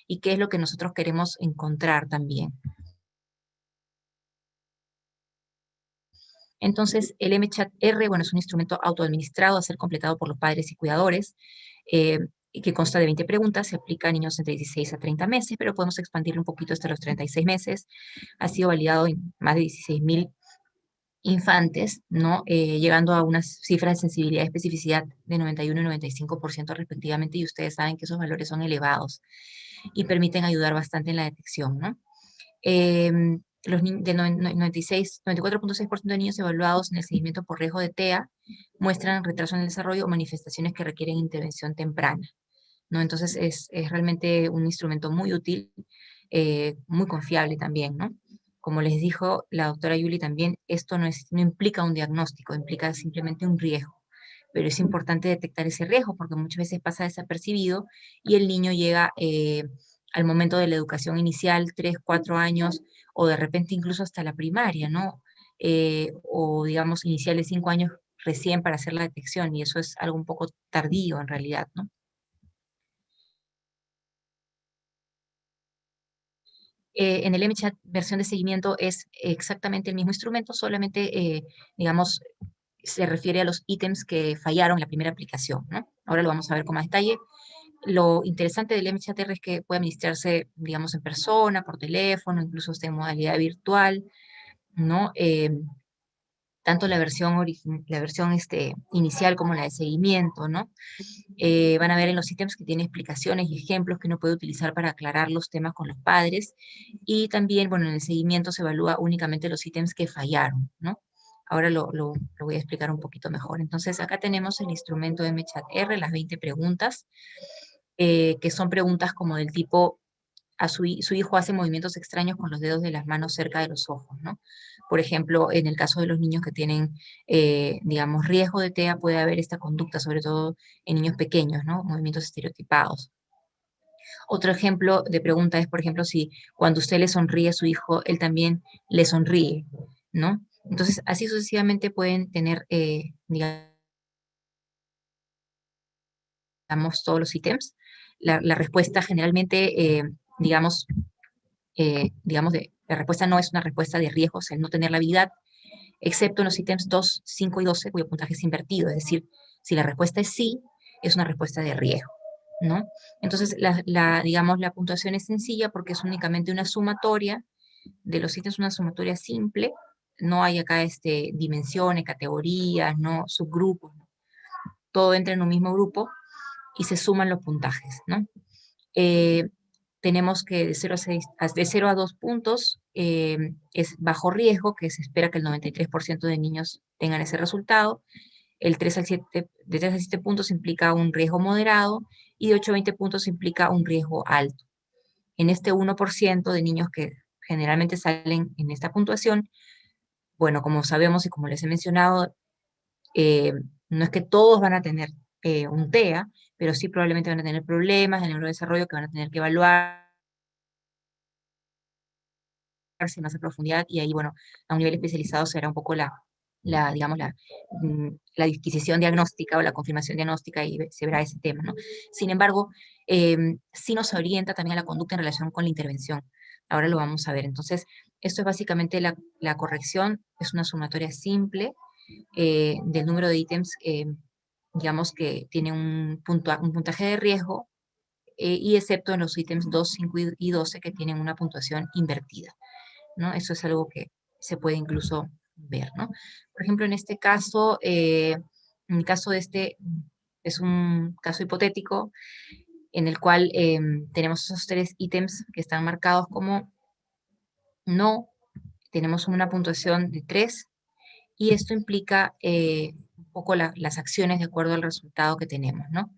Y qué es lo que nosotros queremos encontrar también. Entonces, el MCHAT-R, bueno, es un instrumento autoadministrado a ser completado por los padres y cuidadores, y que consta de 20 preguntas, se aplica a niños entre 16 a 30 meses, pero podemos expandirlo un poquito hasta los 36 meses. Ha sido validado en más de 16.000 infantes, ¿no? Llegando a unas cifras de sensibilidad y especificidad de 91 y 95% respectivamente, y ustedes saben que esos valores son elevados y permiten ayudar bastante en la detección, ¿no? De 94.6% de niños evaluados en el seguimiento por riesgo de TEA muestran retraso en el desarrollo o manifestaciones que requieren intervención temprana, ¿no? Entonces es realmente un instrumento muy útil, muy confiable también, ¿no? Como les dijo la doctora Yuli también, esto no implica un diagnóstico, implica simplemente un riesgo. Pero es importante detectar ese riesgo porque muchas veces pasa desapercibido y el niño llega al momento de la educación inicial, 3, 4 años, o de repente incluso hasta la primaria, ¿no? O digamos iniciales 5 años recién para hacer la detección, y eso es algo un poco tardío en realidad, ¿no? En el MCHAT versión de seguimiento es exactamente el mismo instrumento, solamente, digamos, se refiere a los ítems que fallaron en la primera aplicación, ¿no? Ahora lo vamos a ver con más detalle. Lo interesante del MCHAT-R es que puede administrarse, digamos, en persona, por teléfono, incluso en modalidad virtual, ¿no? Tanto la versión, inicial como la de seguimiento, ¿no? Van a ver en los ítems que tiene explicaciones y ejemplos que uno puede utilizar para aclarar los temas con los padres. Y también, bueno, en el seguimiento se evalúa únicamente los ítems que fallaron, ¿no? Ahora lo voy a explicar un poquito mejor. Entonces, acá tenemos el instrumento MCHAT-R, las 20 preguntas, que son preguntas como del tipo, su hijo hace movimientos extraños con los dedos de las manos cerca de los ojos, ¿no? Por ejemplo, en el caso de los niños que tienen, digamos, riesgo de TEA, puede haber esta conducta, sobre todo en niños pequeños, ¿no? Movimientos estereotipados. Otro ejemplo de pregunta es, por ejemplo, si cuando usted le sonríe a su hijo, él también le sonríe, ¿no? Entonces, así sucesivamente pueden tener, digamos, todos los ítems. La respuesta generalmente, digamos, la respuesta no es una respuesta de riesgos, el no tener la habilidad, excepto en los ítems 2, 5 y 12, cuyo puntaje es invertido, es decir, si la respuesta es sí, es una respuesta de riesgo, ¿no? Entonces, digamos, la puntuación es sencilla porque es únicamente una sumatoria de los ítems, una sumatoria simple, no hay acá dimensiones, categorías, no subgrupos, ¿no? Todo entra en un mismo grupo y se suman los puntajes, ¿no? Tenemos que de 0 a 2 puntos es bajo riesgo, que se espera que el 93% de niños tengan ese resultado. De 3 a 7 puntos implica un riesgo moderado y de 8 a 20 puntos implica un riesgo alto. En este 1% de niños que generalmente salen en esta puntuación, bueno, como sabemos y como les he mencionado, no es que todos van a tener un TEA, pero sí probablemente van a tener problemas de neurodesarrollo que van a tener que evaluar más a profundidad, y ahí, bueno, a un nivel especializado será un poco digamos, la disquisición diagnóstica o la confirmación diagnóstica, y se verá ese tema, ¿no? Sin embargo, sí nos orienta también a la conducta en relación con la intervención. Ahora lo vamos a ver. Entonces, esto es básicamente la corrección, es una sumatoria simple del número de ítems, digamos, que tiene un puntaje de riesgo, y excepto en los ítems 2, 5 y 12 que tienen una puntuación invertida, ¿no? Eso es algo que se puede incluso ver, ¿no? Por ejemplo, en este caso, en el caso de este, es un caso hipotético en el cual tenemos esos 3 ítems que están marcados como no, tenemos una puntuación de 3, y esto implica un poco las acciones de acuerdo al resultado que tenemos, ¿no?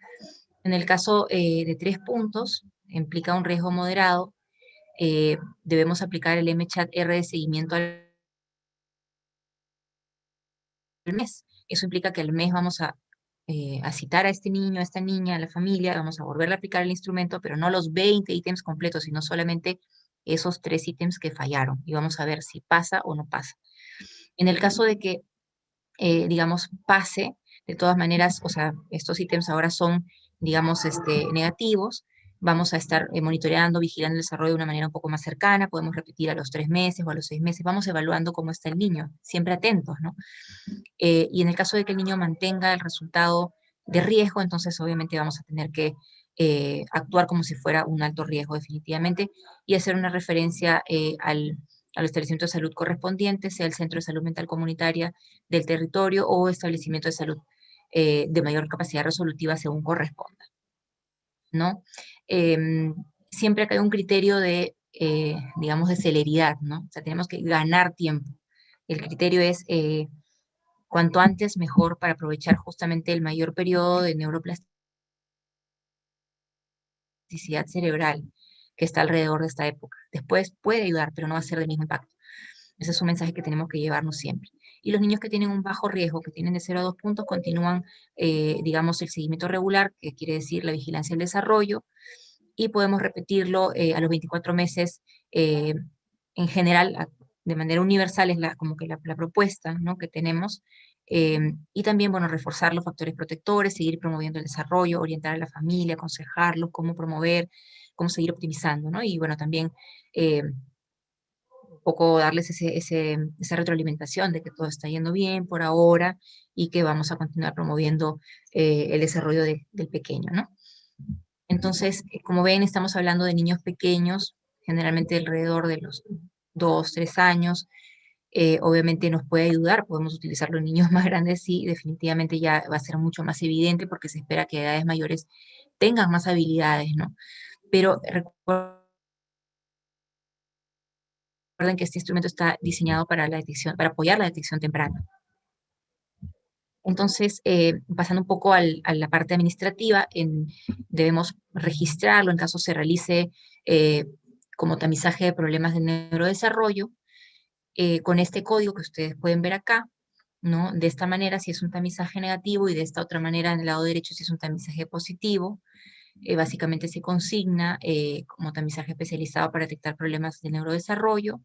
En el caso de 3 puntos, implica un riesgo moderado, debemos aplicar el MCHAT-R de seguimiento al mes. Eso implica que al mes vamos a citar a este niño, a esta niña, a la familia, vamos a volver a aplicar el instrumento, pero no los 20 ítems completos, sino solamente esos 3 ítems que fallaron, y vamos a ver si pasa o no pasa. En el caso de que, digamos, pase, de todas maneras, o sea, estos ítems ahora son, digamos, negativos, vamos a estar monitoreando, vigilando el desarrollo de una manera un poco más cercana, podemos repetir a los 3 meses o a los 6 meses, vamos evaluando cómo está el niño, siempre atentos, ¿no? Y en el caso de que el niño mantenga el resultado de riesgo, entonces obviamente vamos a tener que actuar como si fuera un alto riesgo definitivamente, y hacer una referencia al establecimiento de salud correspondiente, sea el centro de salud mental comunitaria del territorio o establecimiento de salud de mayor capacidad resolutiva según corresponda, ¿no? Siempre acá hay un criterio de, digamos, de celeridad, ¿no? O sea, tenemos que ganar tiempo. El criterio es cuanto antes mejor, para aprovechar justamente el mayor periodo de neuroplasticidad cerebral que está alrededor de esta época. Después puede ayudar, pero no va a ser del mismo impacto. Ese es un mensaje que tenemos que llevarnos siempre. Y los niños que tienen un bajo riesgo, que tienen de 0 a 2 puntos, continúan, digamos, el seguimiento regular, que quiere decir la vigilancia del desarrollo, y podemos repetirlo a los 24 meses, en general, de manera universal, es como que la propuesta, ¿no?, que tenemos. Y también, bueno, reforzar los factores protectores, seguir promoviendo el desarrollo, orientar a la familia, aconsejarlos, cómo promover, cómo seguir optimizando, ¿no? Y bueno, también un poco darles esa retroalimentación de que todo está yendo bien por ahora, y que vamos a continuar promoviendo el desarrollo del pequeño, ¿no? Entonces, como ven, estamos hablando de niños pequeños, generalmente alrededor de los 2, 3 años. Obviamente nos puede ayudar, podemos utilizar los niños más grandes, sí, definitivamente ya va a ser mucho más evidente, porque se espera que a edades mayores tengan más habilidades, ¿no? Pero recuerden que este instrumento está diseñado para la detección, para apoyar la detección temprana. Entonces, pasando un poco a la parte administrativa, debemos registrarlo en caso se realice como tamizaje de problemas de neurodesarrollo, con este código que ustedes pueden ver acá, ¿no? De esta manera si es un tamizaje negativo, y de esta otra manera en el lado derecho si es un tamizaje positivo. Básicamente se consigna como tamizaje especializado para detectar problemas de neurodesarrollo.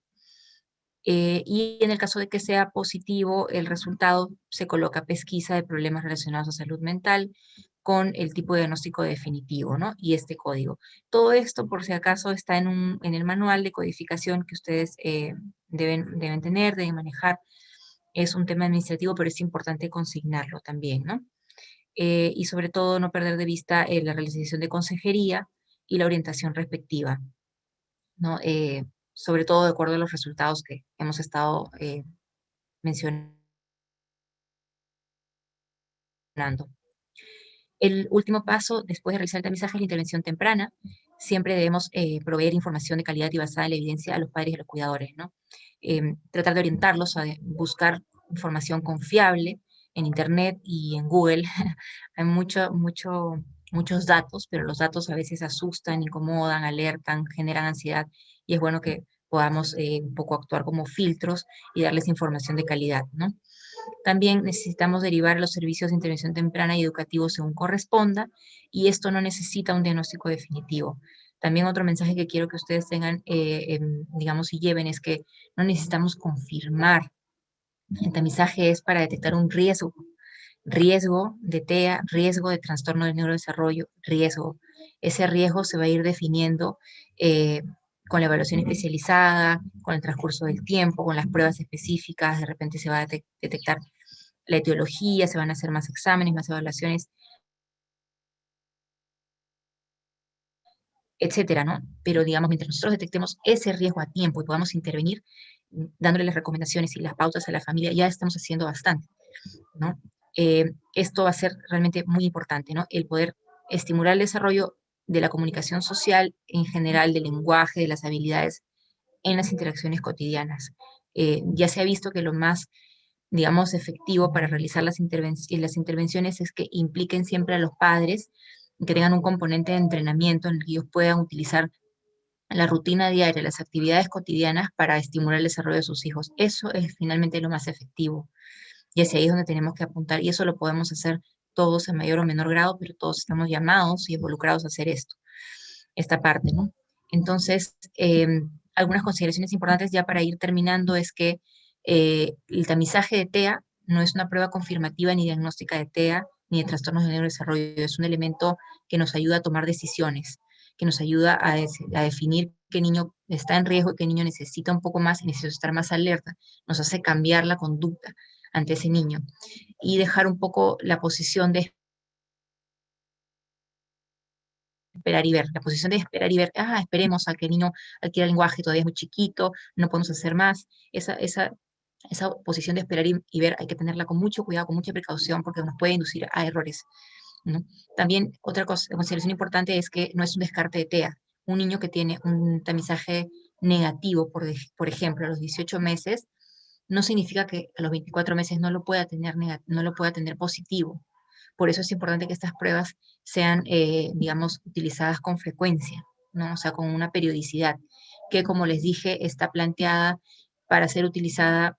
Y en el caso de que sea positivo el resultado, se coloca pesquisa de problemas relacionados a salud mental con el tipo de diagnóstico definitivo, ¿no? Y este código. Todo esto, por si acaso, está en el manual de codificación que ustedes deben tener, deben manejar. Es un tema administrativo, pero es importante consignarlo también, ¿no? Y sobre todo no perder de vista la realización de consejería y la orientación respectiva, ¿no? Sobre todo de acuerdo a los resultados que hemos estado mencionando. El último paso, después de realizar el tamizaje, es la intervención temprana. Siempre debemos proveer información de calidad y basada en la evidencia a los padres y a los cuidadores, ¿no? Tratar de orientarlos a buscar información confiable en Internet y en Google. Hay muchos datos, pero los datos a veces asustan, incomodan, alertan, generan ansiedad, y es bueno que podamos un poco actuar como filtros y darles información de calidad, ¿no? También necesitamos derivar los servicios de intervención temprana y educativos según corresponda, y esto no necesita un diagnóstico definitivo. También otro mensaje que quiero que ustedes tengan, digamos, y lleven es que no necesitamos confirmar. El tamizaje es para detectar un riesgo, riesgo de TEA, riesgo de trastorno del neurodesarrollo, riesgo. Ese riesgo se va a ir definiendo con la evaluación especializada, con el transcurso del tiempo, con las pruebas específicas, de repente se va a detectar la etiología, se van a hacer más exámenes, más evaluaciones, etcétera, ¿no? Pero digamos, mientras nosotros detectemos ese riesgo a tiempo y podamos intervenir, dándole las recomendaciones y las pautas a la familia, ya estamos haciendo bastante, ¿no? Esto va a ser realmente muy importante, ¿no? El poder estimular el desarrollo de la comunicación social en general, del lenguaje, de las habilidades en las interacciones cotidianas. Ya se ha visto que lo más, digamos, efectivo para realizar las intervenciones es que impliquen siempre a los padres, que tengan un componente de entrenamiento en el que ellos puedan utilizar la rutina diaria, las actividades cotidianas para estimular el desarrollo de sus hijos. Eso es finalmente lo más efectivo. Y hacia ahí es donde tenemos que apuntar. Y eso lo podemos hacer todos en mayor o menor grado, pero todos estamos llamados y involucrados a hacer esto, esta parte, ¿no? Entonces, algunas consideraciones importantes ya para ir terminando es que el tamizaje de TEA no es una prueba confirmativa ni diagnóstica de TEA ni de trastornos de neurodesarrollo, es un elemento que nos ayuda a tomar decisiones, que nos ayuda a definir qué niño está en riesgo y qué niño necesita un poco más y necesita estar más alerta, nos hace cambiar la conducta ante ese niño y dejar un poco la posición de esperar y ver, la posición de esperar y ver, esperemos a que el niño adquiera el lenguaje, todavía es muy chiquito, no podemos hacer más, esa posición de esperar y ver hay que tenerla con mucho cuidado, con mucha precaución, porque nos puede inducir a errores, ¿no? También otra consideración importante es que no es un descarte de TEA. Un niño que tiene un tamizaje negativo, por ejemplo, a los 18 meses, no significa que a los 24 meses no lo pueda tener, no lo pueda tener positivo. Por eso es importante que estas pruebas sean, digamos, utilizadas con frecuencia, ¿no? O sea, con una periodicidad, que como les dije, está planteada para ser utilizada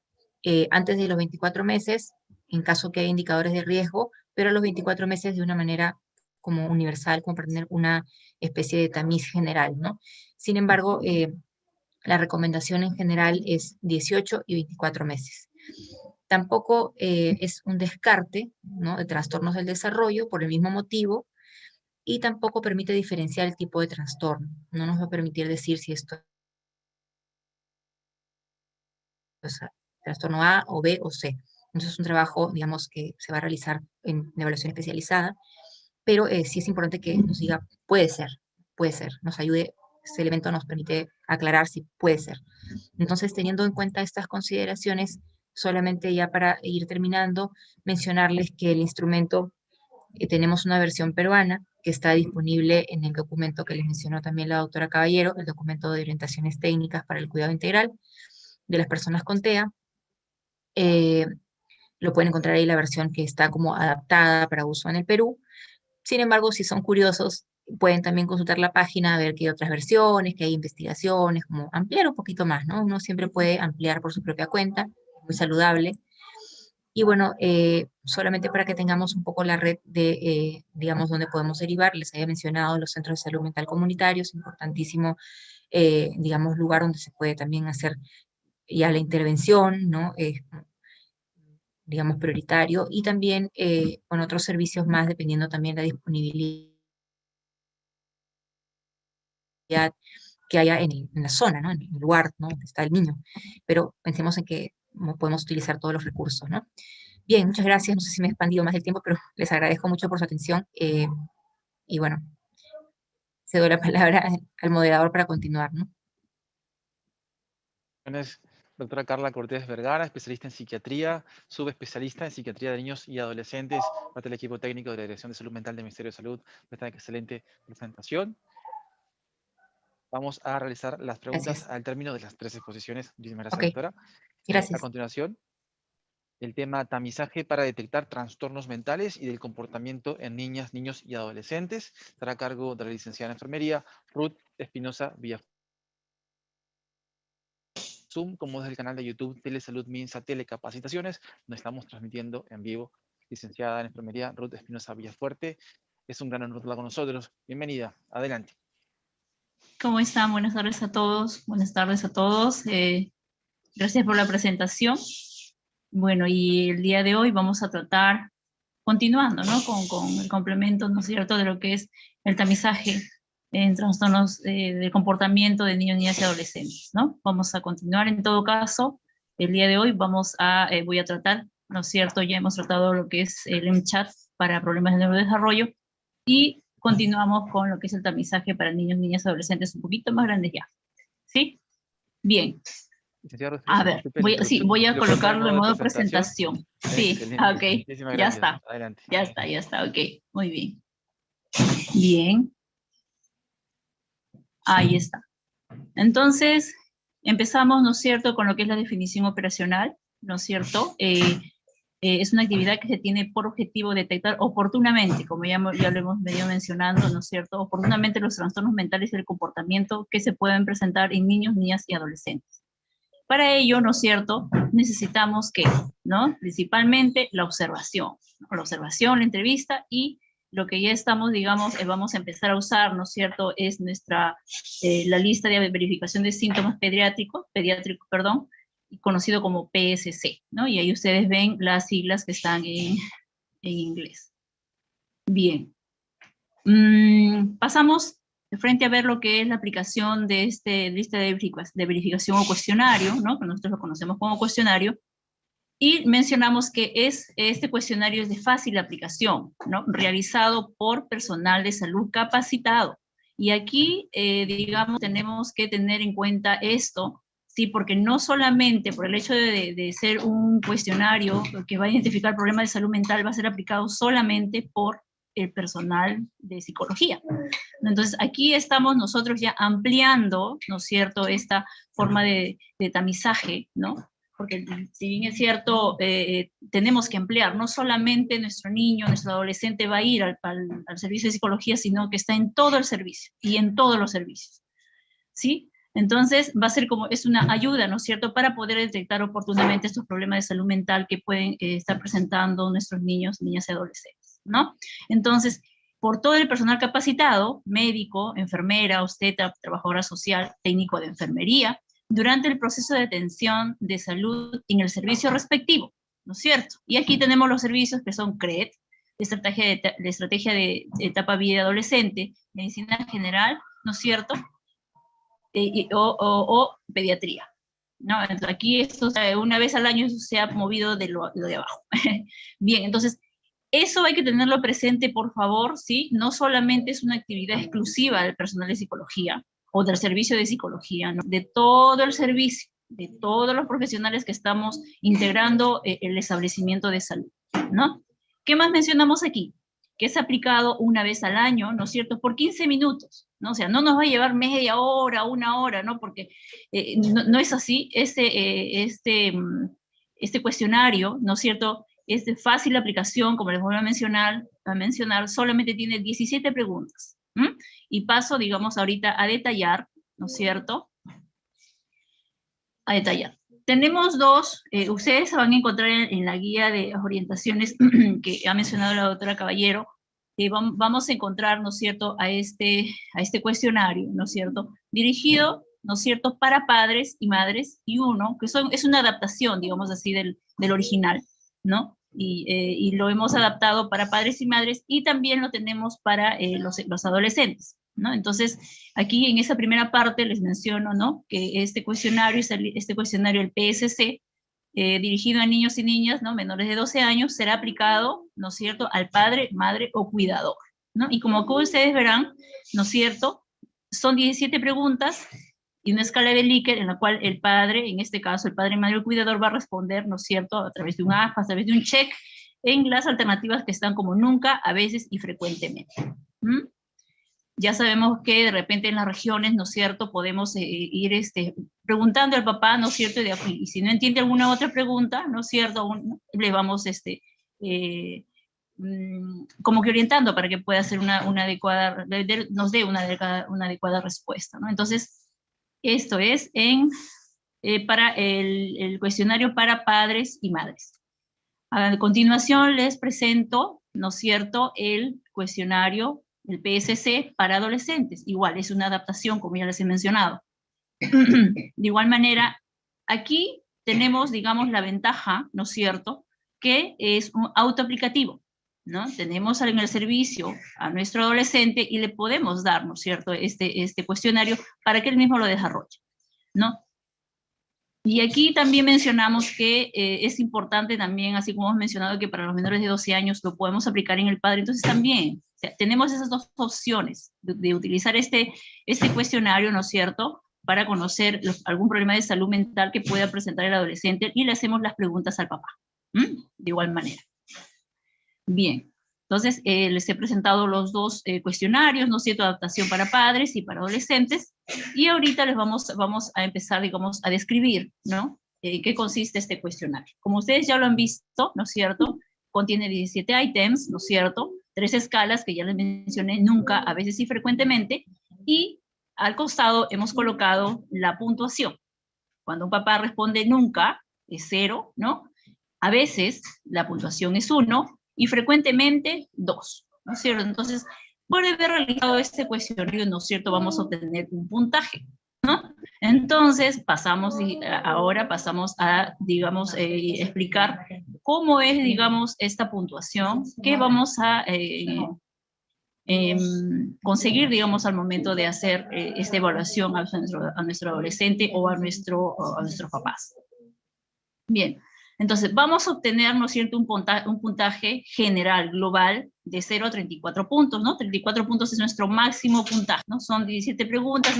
antes de los 24 meses, en caso que haya indicadores de riesgo, pero a los 24 meses de una manera como universal, como para tener una especie de tamiz general, ¿no? Sin embargo, la recomendación en general es 18 y 24 meses. Tampoco es un descarte, ¿no?, de trastornos del desarrollo por el mismo motivo, y tampoco permite diferenciar el tipo de trastorno. No nos va a permitir decir si esto es trastorno A o B o C. Entonces es un trabajo, digamos, que se va a realizar en evaluación especializada, pero sí es importante que nos diga, puede ser, nos ayude, este elemento nos permite aclarar si puede ser. Entonces, teniendo en cuenta estas consideraciones, solamente ya para ir terminando, mencionarles que el instrumento, tenemos una versión peruana que está disponible en el documento que les mencionó también la doctora Caballero, el documento de orientaciones técnicas para el cuidado integral de las personas con TEA. Eh, lo pueden encontrar ahí la versión que está como adaptada para uso en el Perú. Sin embargo, si son curiosos, pueden también consultar la página, a ver que hay otras versiones, que hay investigaciones, como ampliar un poquito más, ¿no? Uno siempre puede ampliar por su propia cuenta, muy saludable. Y bueno, solamente para que tengamos un poco la red de, digamos, donde podemos derivar, les había mencionado los centros de salud mental comunitarios, importantísimo, digamos, lugar donde se puede también hacer ya la intervención, ¿no? Digamos, prioritario, y también con otros servicios más, dependiendo también de la disponibilidad que haya en la zona, ¿no? En el lugar, ¿no?, donde está el niño. Pero pensemos en que no podemos utilizar todos los recursos, ¿no? Bien, muchas gracias. No sé si me he expandido más del tiempo, pero les agradezco mucho por su atención. Y bueno, cedo la palabra al moderador para continuar, ¿no? Doctora Carla Cortés Vergara, especialista en psiquiatría, subespecialista en psiquiatría de niños y adolescentes, parte del equipo técnico de la Dirección de Salud Mental del Ministerio de Salud. Esta excelente presentación. Vamos a realizar las preguntas Gracias. al término de las 3 exposiciones. Muchísimas gracias, Ok, doctora. A gracias. continuación, el tema tamizaje para detectar trastornos mentales y del comportamiento en niñas, niños y adolescentes. Estará a cargo de la licenciada en enfermería, Ruth Espinosa Villafranca. Zoom como desde el canal de YouTube Telesalud Minsa Telecapacitaciones. Nos estamos transmitiendo en vivo. Licenciada en Enfermería Ruth Espinosa Villafuerte, es un gran honor tenerla con nosotros. Bienvenida, adelante. ¿Cómo están? Buenas tardes a todos. Buenas tardes a todos. Gracias por la presentación. Bueno, y el día de hoy vamos a tratar, continuando, ¿no? Con el complemento, ¿no es cierto?, de lo que es el tamizaje en trastornos del comportamiento de niños, niñas y adolescentes, ¿no? Vamos a continuar en todo caso. El día de hoy voy a tratar, ¿no es cierto?, ya hemos tratado lo que es el MCHAT para problemas de neurodesarrollo, y continuamos con lo que es el tamizaje para niños, niñas y adolescentes un poquito más grandes ya. ¿Sí? Bien. A ver, voy a colocarlo en modo presentación. Sí, ok. Ya está. Adelante. Ya está, ok. Muy bien. Bien. Ahí está. Entonces, empezamos, ¿no es cierto?, con lo que es la definición operacional, ¿no es cierto? Es una actividad que se tiene por objetivo detectar oportunamente, como ya lo hemos venido mencionando, ¿no es cierto?, oportunamente los trastornos mentales y el comportamiento que se pueden presentar en niños, niñas y adolescentes. Para ello, ¿no es cierto?, necesitamos que, ¿no?, principalmente la observación, ¿no? La observación, la entrevista, y lo que ya estamos, digamos, vamos a empezar a usar, ¿no es cierto?, es la lista de verificación de síntomas pediátricos, conocido como PSC, ¿no? Y ahí ustedes ven las siglas que están en inglés. Bien. Pasamos de frente a ver lo que es la aplicación de lista de verificación o cuestionario, ¿no?, que nosotros lo conocemos como cuestionario, y mencionamos que este cuestionario es de fácil aplicación, ¿no?, realizado por personal de salud capacitado. Y aquí, digamos, tenemos que tener en cuenta esto, ¿sí?, porque no solamente por el hecho de ser un cuestionario que va a identificar problemas de salud mental, va a ser aplicado solamente por el personal de psicología. Entonces, aquí estamos nosotros ya ampliando, ¿no es cierto?, esta forma de tamizaje, ¿no? Porque si bien es cierto, tenemos que ampliar, no solamente nuestro niño, nuestro adolescente va a ir al servicio de psicología, sino que está en todo el servicio y en todos los servicios, ¿sí? Entonces, va a ser es una ayuda, ¿no es cierto?, para poder detectar oportunamente estos problemas de salud mental que pueden estar presentando nuestros niños, niñas y adolescentes, ¿no? Entonces, por todo el personal capacitado, médico, enfermera, obstetra, trabajadora social, técnico de enfermería, durante el proceso de atención de salud en el servicio respectivo, ¿no es cierto? Y aquí tenemos los servicios que son CRED, estrategia de etapa vida adolescente, medicina general, ¿no es cierto?, o pediatría, ¿no? Entonces, aquí una vez al año se ha movido de lo de abajo. Bien, entonces, eso hay que tenerlo presente, por favor, ¿sí? No solamente es una actividad exclusiva del personal de psicología o del servicio de psicología, ¿no?, de todo el servicio, de todos los profesionales que estamos integrando el establecimiento de salud, ¿no? ¿Qué más mencionamos aquí? Que es aplicado una vez al año, ¿no es cierto?, por 15 minutos, ¿no? O sea, no nos va a llevar media hora, una hora, ¿no?, porque no es así. Este cuestionario, ¿no es cierto?, es de fácil aplicación, como les voy a mencionar, solamente tiene 17 preguntas. Y paso, digamos, ahorita a detallar, ¿no es cierto?, a detallar. Tenemos ustedes van a encontrar en la guía de orientaciones que ha mencionado la doctora Caballero, vamos a encontrar, ¿no es cierto?, a este cuestionario, ¿no es cierto?, dirigido, ¿no es cierto?, para padres y madres, y es una adaptación, digamos así, del original, ¿no? Y lo hemos adaptado para padres y madres, y también lo tenemos para los adolescentes, ¿no? Entonces, aquí en esa primera parte les menciono, ¿no?, que este cuestionario, el PSC, dirigido a niños y niñas, ¿no?, menores de 12 años, será aplicado, ¿no es cierto?, al padre, madre o cuidador, ¿no? Y como ustedes verán, ¿no es cierto?, son 17 preguntas y una escala de Likert en la cual el padre, en este caso el padre, madre o cuidador, va a responder, ¿no es cierto?, a través de un aspa, a través de un check, en las alternativas que están como nunca, a veces y frecuentemente. Ya sabemos que de repente en las regiones, ¿no es cierto?, podemos ir preguntando al papá, ¿no es cierto?, y si no entiende alguna otra pregunta, ¿no es cierto?, le vamos como que orientando para que pueda hacer una adecuada, nos dé una adecuada respuesta, ¿no? Entonces, esto es en para el cuestionario para padres y madres. A continuación les presento, ¿no es cierto?, el cuestionario, el PSC para adolescentes. Igual, es una adaptación, como ya les he mencionado. De igual manera, aquí tenemos, digamos, la ventaja, ¿no es cierto?, que es un autoaplicativo, ¿no? Tenemos en el servicio a nuestro adolescente y le podemos dar, ¿no es cierto?, este cuestionario para que él mismo lo desarrolle, ¿no? Y aquí también mencionamos que es importante también, así como hemos mencionado que para los menores de 12 años lo podemos aplicar en el padre, entonces también, o sea, tenemos esas dos opciones de utilizar este cuestionario, ¿no es cierto?, para conocer algún problema de salud mental que pueda presentar el adolescente y le hacemos las preguntas al papá, de igual manera. Bien. Entonces, les he presentado los dos cuestionarios, ¿no es cierto?, adaptación para padres y para adolescentes, y ahorita les vamos a empezar, digamos, a describir, ¿no?, qué consiste este cuestionario. Como ustedes ya lo han visto, ¿no es cierto?, contiene 17 ítems, ¿no es cierto?, 3 escalas que ya les mencioné, nunca, a veces y frecuentemente, y al costado hemos colocado la puntuación. Cuando un papá responde nunca, es 0, ¿no? A veces la puntuación es 1, y frecuentemente 2, ¿no es cierto? Entonces, por haber realizado este cuestionario, ¿no es cierto?, vamos a obtener un puntaje, ¿no? Entonces, ahora pasamos a, digamos, explicar cómo es, digamos, esta puntuación que vamos a conseguir, digamos, al momento de hacer esta evaluación a nuestro adolescente o a nuestros papás. Bien. Entonces, vamos a obtener, ¿no es cierto?, un puntaje general, global, de 0 a 34 puntos, ¿no? 34 puntos es nuestro máximo puntaje, ¿no? Son 17 preguntas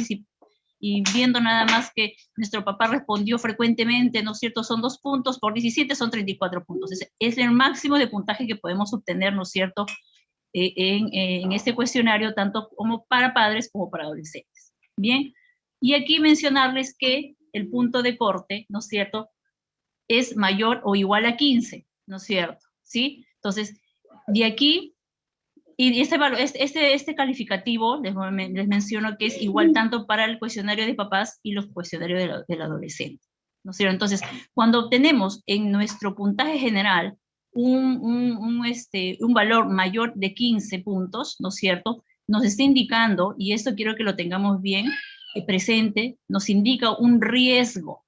y viendo nada más que nuestro papá respondió frecuentemente, ¿no es cierto?, son 2 puntos, por 17 son 34 puntos. Es el máximo de puntaje que podemos obtener, ¿no es cierto?, en este cuestionario, tanto como para padres como para adolescentes. Bien, y aquí mencionarles que el punto de corte, ¿no es cierto?, es mayor o igual a 15, ¿no es cierto? ¿Sí? Entonces, de aquí, y este calificativo, les menciono que es igual tanto para el cuestionario de papás y los cuestionarios del adolescente, ¿no es cierto? Entonces, cuando obtenemos en nuestro puntaje general un valor mayor de 15 puntos, ¿no es cierto?, nos está indicando, y esto quiero que lo tengamos bien presente, nos indica un riesgo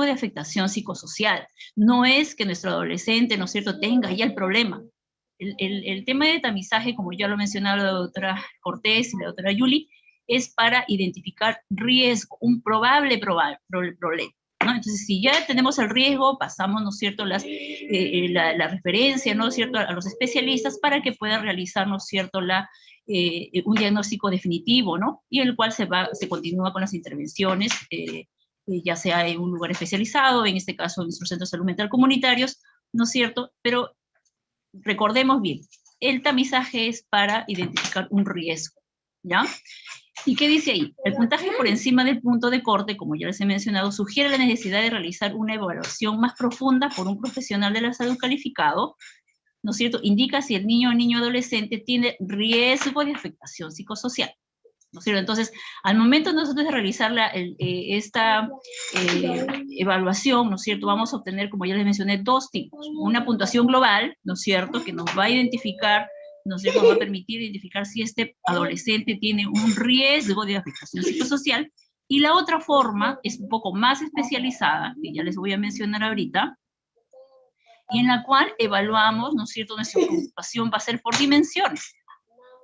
de afectación psicosocial. No es que nuestro adolescente, ¿no es cierto?, tenga ya el problema. El tema de tamizaje, como ya lo mencionaba la doctora Cortés y la doctora Yuli, es para identificar riesgo, un probable problema, ¿no? Entonces, si ya tenemos el riesgo, pasamos, ¿no es cierto?, la referencia, ¿no es cierto?, a los especialistas para que puedan realizar, ¿no es cierto?, un diagnóstico definitivo, ¿no?, y en el cual se continúa con las intervenciones, ya sea en un lugar especializado, en este caso en nuestros centros de salud mental comunitarios, ¿no es cierto? Pero recordemos bien, el tamizaje es para identificar un riesgo, ¿ya? ¿Y qué dice ahí? El puntaje por encima del punto de corte, como ya les he mencionado, sugiere la necesidad de realizar una evaluación más profunda por un profesional de la salud calificado, ¿no es cierto? Indica si el niño o niño adolescente tiene riesgo de afectación psicosocial, ¿no es cierto? Entonces, al momento nosotros de realizar esta evaluación, ¿no es cierto?, vamos a obtener, como ya les mencioné, 2 tipos. Una puntuación global, ¿no es cierto?, que nos va a identificar, nos va a permitir identificar si este adolescente tiene un riesgo de afectación psicosocial, y la otra forma es un poco más especializada, que ya les voy a mencionar ahorita, y en la cual evaluamos, ¿no es cierto?, nuestra puntuación va a ser por dimensiones,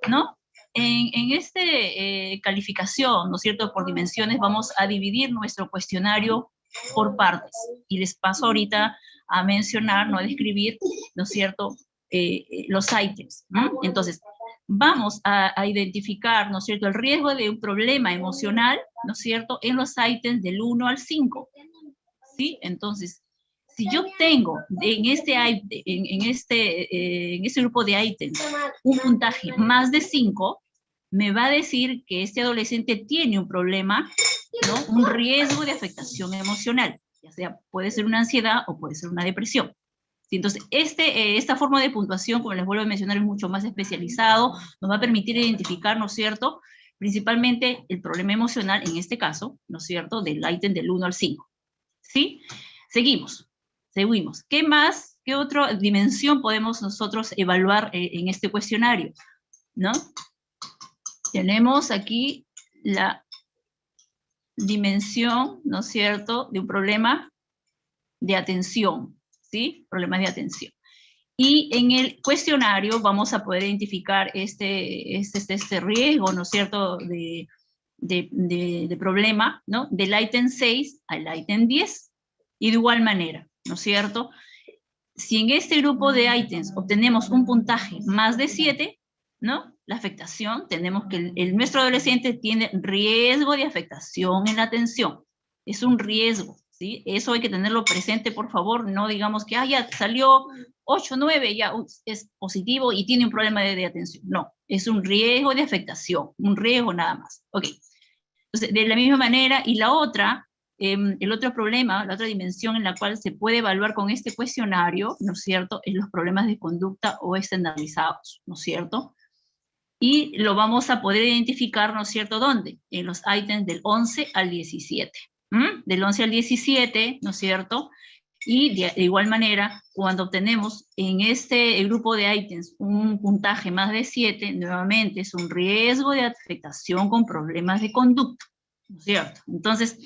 ¿no? En este calificación, ¿no es cierto?, por dimensiones, vamos a dividir nuestro cuestionario por partes, y les paso ahorita a mencionar, ¿no?, a describir, ¿no es cierto?, los ítems, ¿no? Entonces, vamos a identificar, ¿no es cierto?, el riesgo de un problema emocional, ¿no es cierto?, en los ítems del 1 al 5, ¿sí? Entonces, si yo tengo en este grupo de ítems un puntaje más de 5, me va a decir que este adolescente tiene un problema, ¿no?, un riesgo de afectación emocional, ya sea puede ser una ansiedad o puede ser una depresión. ¿Sí? Entonces, esta forma de puntuación, como les vuelvo a mencionar, es mucho más especializado, nos va a permitir identificar, ¿no es cierto?, Principalmente el problema emocional, en este caso, ¿no es cierto?, del ítem del 1 al 5. ¿Sí? Seguimos. ¿Qué más, qué otra dimensión podemos nosotros evaluar en este cuestionario? ¿No? Tenemos aquí la dimensión, ¿no es cierto?, de un problema de atención, ¿sí? Problemas de atención. Y en el cuestionario vamos a poder identificar este riesgo, ¿no es cierto?, de problema, ¿no?, del ítem 6 al ítem 10. Y de igual manera, ¿no es cierto?, si en este grupo de ítems obtenemos un puntaje más de 7, ¿no?, la afectación, tenemos que nuestro adolescente tiene riesgo de afectación en la atención. Es un riesgo, ¿sí? Eso hay que tenerlo presente, por favor. No digamos que, ya salió 8, 9, ya es positivo y tiene un problema de atención. No, es un riesgo de afectación, un riesgo nada más. Ok. Entonces, de la misma manera, y la otra, el otro problema, la otra dimensión en la cual se puede evaluar con este cuestionario, ¿no es cierto?, es los problemas de conducta o estandarizados, ¿no es cierto? Y lo vamos a poder identificar, ¿no es cierto?, ¿dónde? En los ítems del 11 al 17. Del 11 al 17, ¿no es cierto? Y de igual manera, cuando obtenemos en este grupo de ítems un puntaje más de 7, nuevamente es un riesgo de afectación con problemas de conducta, ¿no es cierto? Entonces,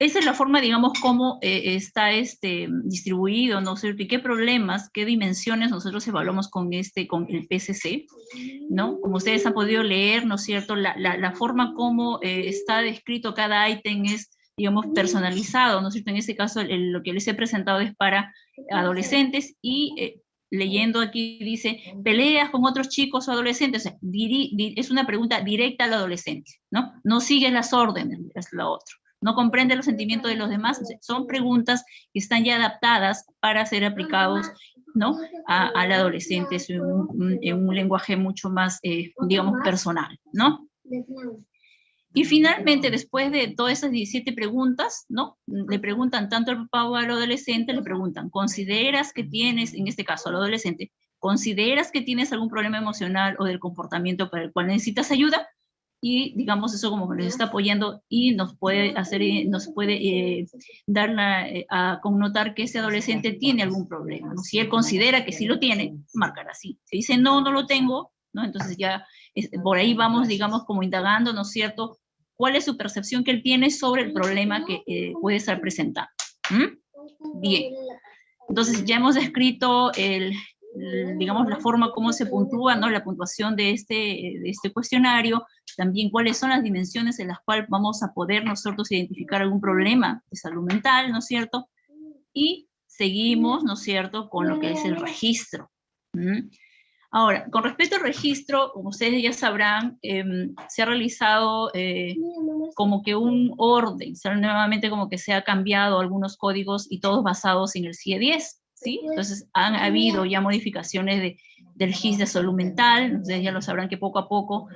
esa es la forma, digamos, cómo está distribuido, ¿no es cierto? Y qué problemas, qué dimensiones nosotros evaluamos con el PSC, ¿no? Como ustedes han podido leer, ¿no es cierto? La forma como está descrito cada ítem es, digamos, personalizado, ¿no es cierto? En este caso, lo que les he presentado es para adolescentes y leyendo aquí dice, peleas con otros chicos o adolescentes, o sea, es una pregunta directa al adolescente, ¿no? No sigue las órdenes, es lo otro. No comprende los sentimientos de los demás, son preguntas que están ya adaptadas para ser aplicados, ¿no?, al adolescente en un lenguaje mucho más, digamos, personal, ¿no? Y finalmente, después de todas esas 17 preguntas, ¿no?, le preguntan tanto al papá o al adolescente, le preguntan, ¿consideras que tienes, en este caso al adolescente, ¿consideras que tienes algún problema emocional o del comportamiento para el cual necesitas ayuda? Y digamos eso como que les está apoyando y nos puede dar a connotar que ese adolescente tiene algún problema, ¿no? Si él considera que sí lo tiene, marcar así. Si dice no, no lo tengo, ¿no? Entonces ya por ahí vamos, digamos, como indagando, ¿no es cierto?, cuál es su percepción que él tiene sobre el problema que puede estar presentando. Bien. Entonces ya hemos descrito digamos, la forma como se puntúa, ¿no?, la puntuación de este cuestionario, también cuáles son las dimensiones en las cuales vamos a poder nosotros identificar algún problema de salud mental, ¿no es cierto? Y seguimos, ¿no es cierto?, con lo que es el registro. Ahora, con respecto al registro, como ustedes ya sabrán, se ha realizado como que un orden, nuevamente como que se ha cambiado algunos códigos y todos basados en el CIE 10. ¿Sí? Entonces han habido ya modificaciones del GIS de salud mental, ustedes ya lo sabrán que poco a poco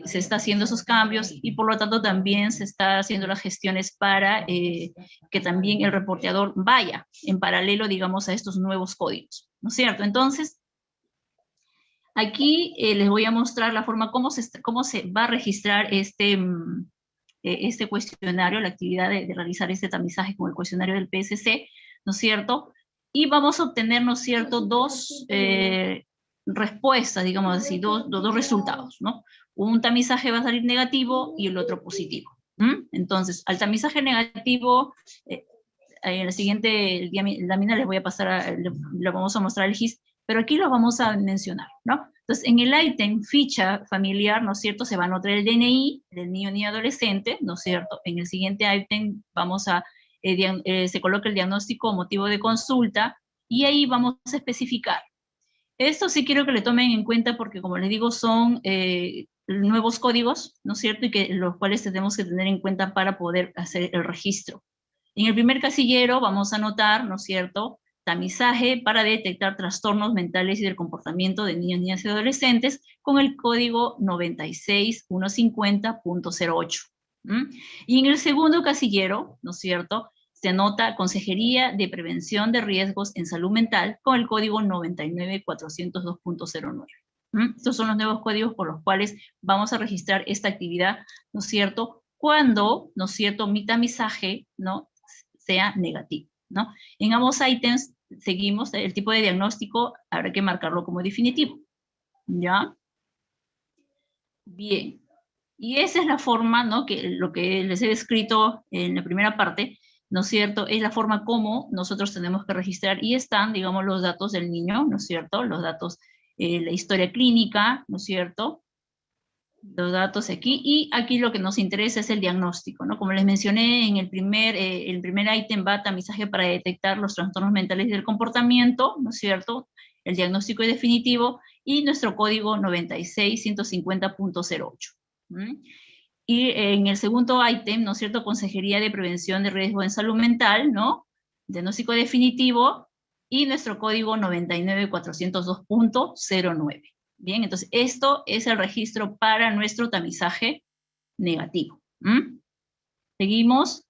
se está haciendo esos cambios y por lo tanto también se está haciendo las gestiones para que también el reporteador vaya en paralelo, digamos, a estos nuevos códigos, ¿no es cierto? Entonces, aquí les voy a mostrar la forma cómo se va a registrar este cuestionario, la actividad de realizar este tamizaje con el cuestionario del PSC, ¿no es cierto? Y vamos a obtener, ¿no es cierto?, dos respuestas, digamos así, dos resultados, ¿no? Un tamizaje va a salir negativo y el otro positivo. Entonces, al tamizaje negativo, en la siguiente lámina les voy a pasar, le vamos a mostrar el GIS, pero aquí lo vamos a mencionar, ¿no? Entonces, en el ítem ficha familiar, ¿no es cierto?, se va a anotar el DNI del niño ni adolescente, ¿no es cierto? En el siguiente ítem vamos a se coloca el diagnóstico o motivo de consulta, y ahí vamos a especificar. Esto sí quiero que le tomen en cuenta porque, como les digo, son nuevos códigos, ¿no es cierto?, y que los cuales tenemos que tener en cuenta para poder hacer el registro. En el primer casillero vamos a anotar, ¿no es cierto?, tamizaje para detectar trastornos mentales y del comportamiento de niños, niñas y adolescentes con el código 96150.08. Y en el segundo casillero, ¿no es cierto?, se anota Consejería de Prevención de Riesgos en Salud Mental con el código 99402.09. Estos son los nuevos códigos por los cuales vamos a registrar esta actividad, ¿no es cierto? Cuando, ¿no es cierto?, mi tamizaje, ¿no?, sea negativo, ¿no? En ambos ítems seguimos, el tipo de diagnóstico habrá que marcarlo como definitivo, ¿ya? Bien. Y esa es la forma, ¿no?, que lo que les he descrito en la primera parte, ¿no es cierto?, es la forma como nosotros tenemos que registrar, y están, digamos, los datos del niño, ¿no es cierto?, los datos, la historia clínica, ¿no es cierto?, los datos aquí, y aquí lo que nos interesa es el diagnóstico, ¿no? Como les mencioné, en el primer ítem va tamizaje para detectar los trastornos mentales del comportamiento, ¿no es cierto?, el diagnóstico es definitivo, y nuestro código 96150.08. Y en el segundo ítem, ¿no es cierto?, Consejería de Prevención de Riesgo en Salud Mental, ¿no?, diagnóstico definitivo, y nuestro código 99402.09. Bien, entonces esto es el registro para nuestro tamizaje negativo. Seguimos.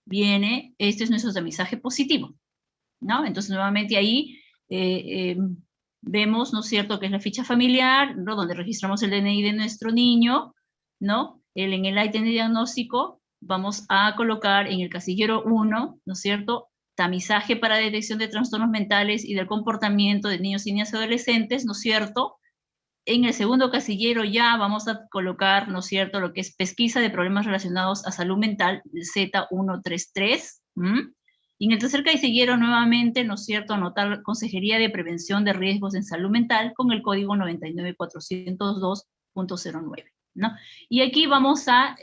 Viene, este es nuestro tamizaje positivo, ¿no? Entonces nuevamente ahí vemos, ¿no es cierto?, que es la ficha familiar, ¿no?, donde registramos el DNI de nuestro niño, ¿no? En el ítem de diagnóstico vamos a colocar en el casillero 1, ¿no es cierto?, tamizaje para detección de trastornos mentales y del comportamiento de niños y niñas adolescentes, ¿no es cierto? En el segundo casillero ya vamos a colocar, ¿no es cierto?, lo que es pesquisa de problemas relacionados a salud mental, Z133, y en el tercer casillero nuevamente, ¿no es cierto?, anotar Consejería de Prevención de Riesgos en Salud Mental con el código 99402.09, ¿no? Y aquí vamos a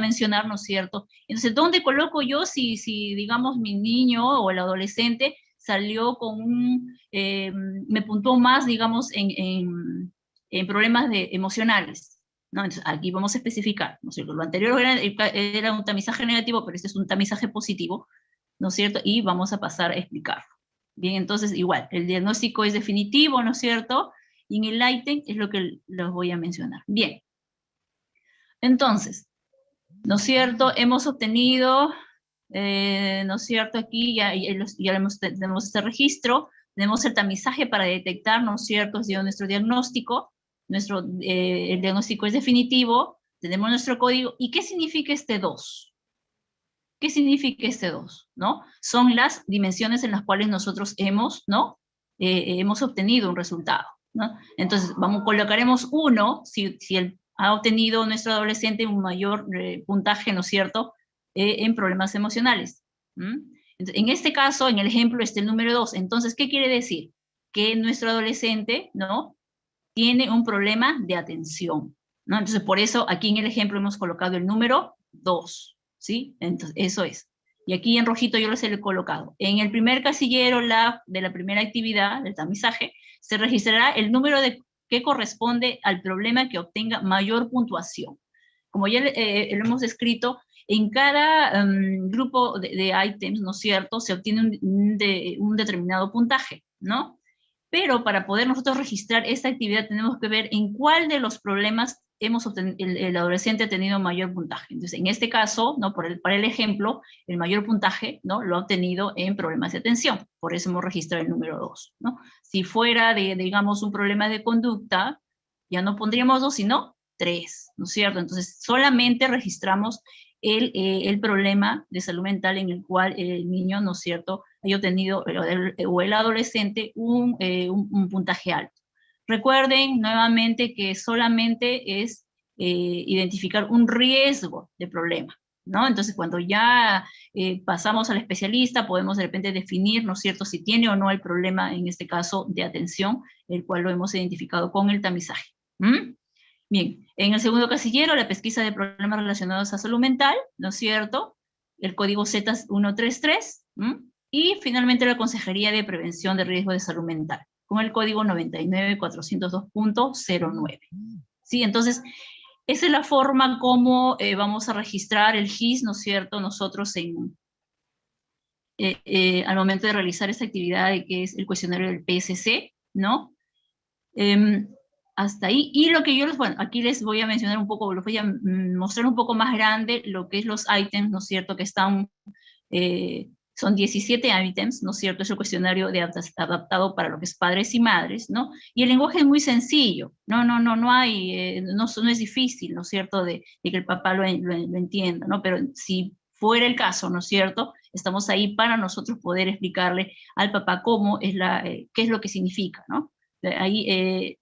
mencionar, ¿no es cierto? Entonces, ¿dónde coloco yo si digamos, mi niño o el adolescente salió con me puntuó más, digamos, en problemas emocionales, ¿no? Entonces, aquí vamos a especificar, ¿no es cierto? Lo anterior era un tamizaje negativo, pero este es un tamizaje positivo, ¿no es cierto? Y vamos a pasar a explicarlo. Bien, entonces, igual, el diagnóstico es definitivo, ¿no es cierto? Y en el ítem es lo que les voy a mencionar. Bien. Entonces, ¿no es cierto?, hemos obtenido, ¿no es cierto?, aquí ya tenemos este registro, tenemos el tamizaje para detectar, ¿no es cierto?, nuestro diagnóstico, el diagnóstico es definitivo, tenemos nuestro código. ¿Y qué significa este 2? ¿Qué significa este 2? ¿No? Son las dimensiones en las cuales nosotros hemos, ¿no?, hemos obtenido un resultado, ¿no? Entonces, colocaremos 1 si ha obtenido nuestro adolescente un mayor puntaje, ¿no es cierto?, en problemas emocionales. Entonces, en este caso, en el ejemplo, está el número 2. Entonces, ¿qué quiere decir? Que nuestro adolescente, ¿no?, tiene un problema de atención, ¿no? Entonces, por eso, aquí en el ejemplo hemos colocado el número 2, ¿sí? Entonces, eso es. Y aquí en rojito yo los he colocado. En el primer casillero de la primera actividad, del tamizaje, se registrará el número que corresponde al problema que obtenga mayor puntuación. Como ya lo hemos escrito, en cada grupo de ítems, ¿no es cierto?, se obtiene un determinado puntaje, ¿no? Pero para poder nosotros registrar esta actividad tenemos que ver en cuál de los problemas el adolescente ha tenido mayor puntaje. Entonces, en este caso, ¿no?, para el ejemplo, el mayor puntaje, ¿no?, lo ha obtenido en problemas de atención. Por eso hemos registrado el número 2, ¿no? Si fuera digamos, un problema de conducta, ya no pondríamos 2, sino 3, ¿no es cierto? Entonces, solamente registramos el problema de salud mental en el cual el niño, ¿no es cierto?, haya obtenido, o el adolescente, un puntaje alto. Recuerden nuevamente que solamente es identificar un riesgo de problema, ¿no? Entonces, cuando ya pasamos al especialista, podemos de repente definir, ¿no es cierto?, si tiene o no el problema, en este caso, de atención, el cual lo hemos identificado con el tamizaje. Bien, en el segundo casillero, la pesquisa de problemas relacionados a salud mental, ¿no es cierto?, el código Z133, y finalmente la Consejería de Prevención de Riesgo de Salud Mental, con el código 99402.09. ¿Sí? Entonces, esa es la forma como vamos a registrar el GIS, ¿no es cierto?, nosotros al momento de realizar esta actividad que es el cuestionario del PSC, ¿no? Hasta ahí. Y lo que yo aquí les voy a mencionar un poco, les voy a mostrar un poco más grande lo que es los ítems, ¿no es cierto?, que están Son 17 ítems, ¿no es cierto? Es el cuestionario adaptado para lo que es padres y madres, ¿no? Y el lenguaje es muy sencillo, no hay, no es difícil, ¿no es cierto?, de que el papá lo entienda, ¿no? Pero si fuera el caso, ¿no es cierto?, estamos ahí para nosotros poder explicarle al papá cómo es qué es lo que significa, ¿no? Ahí,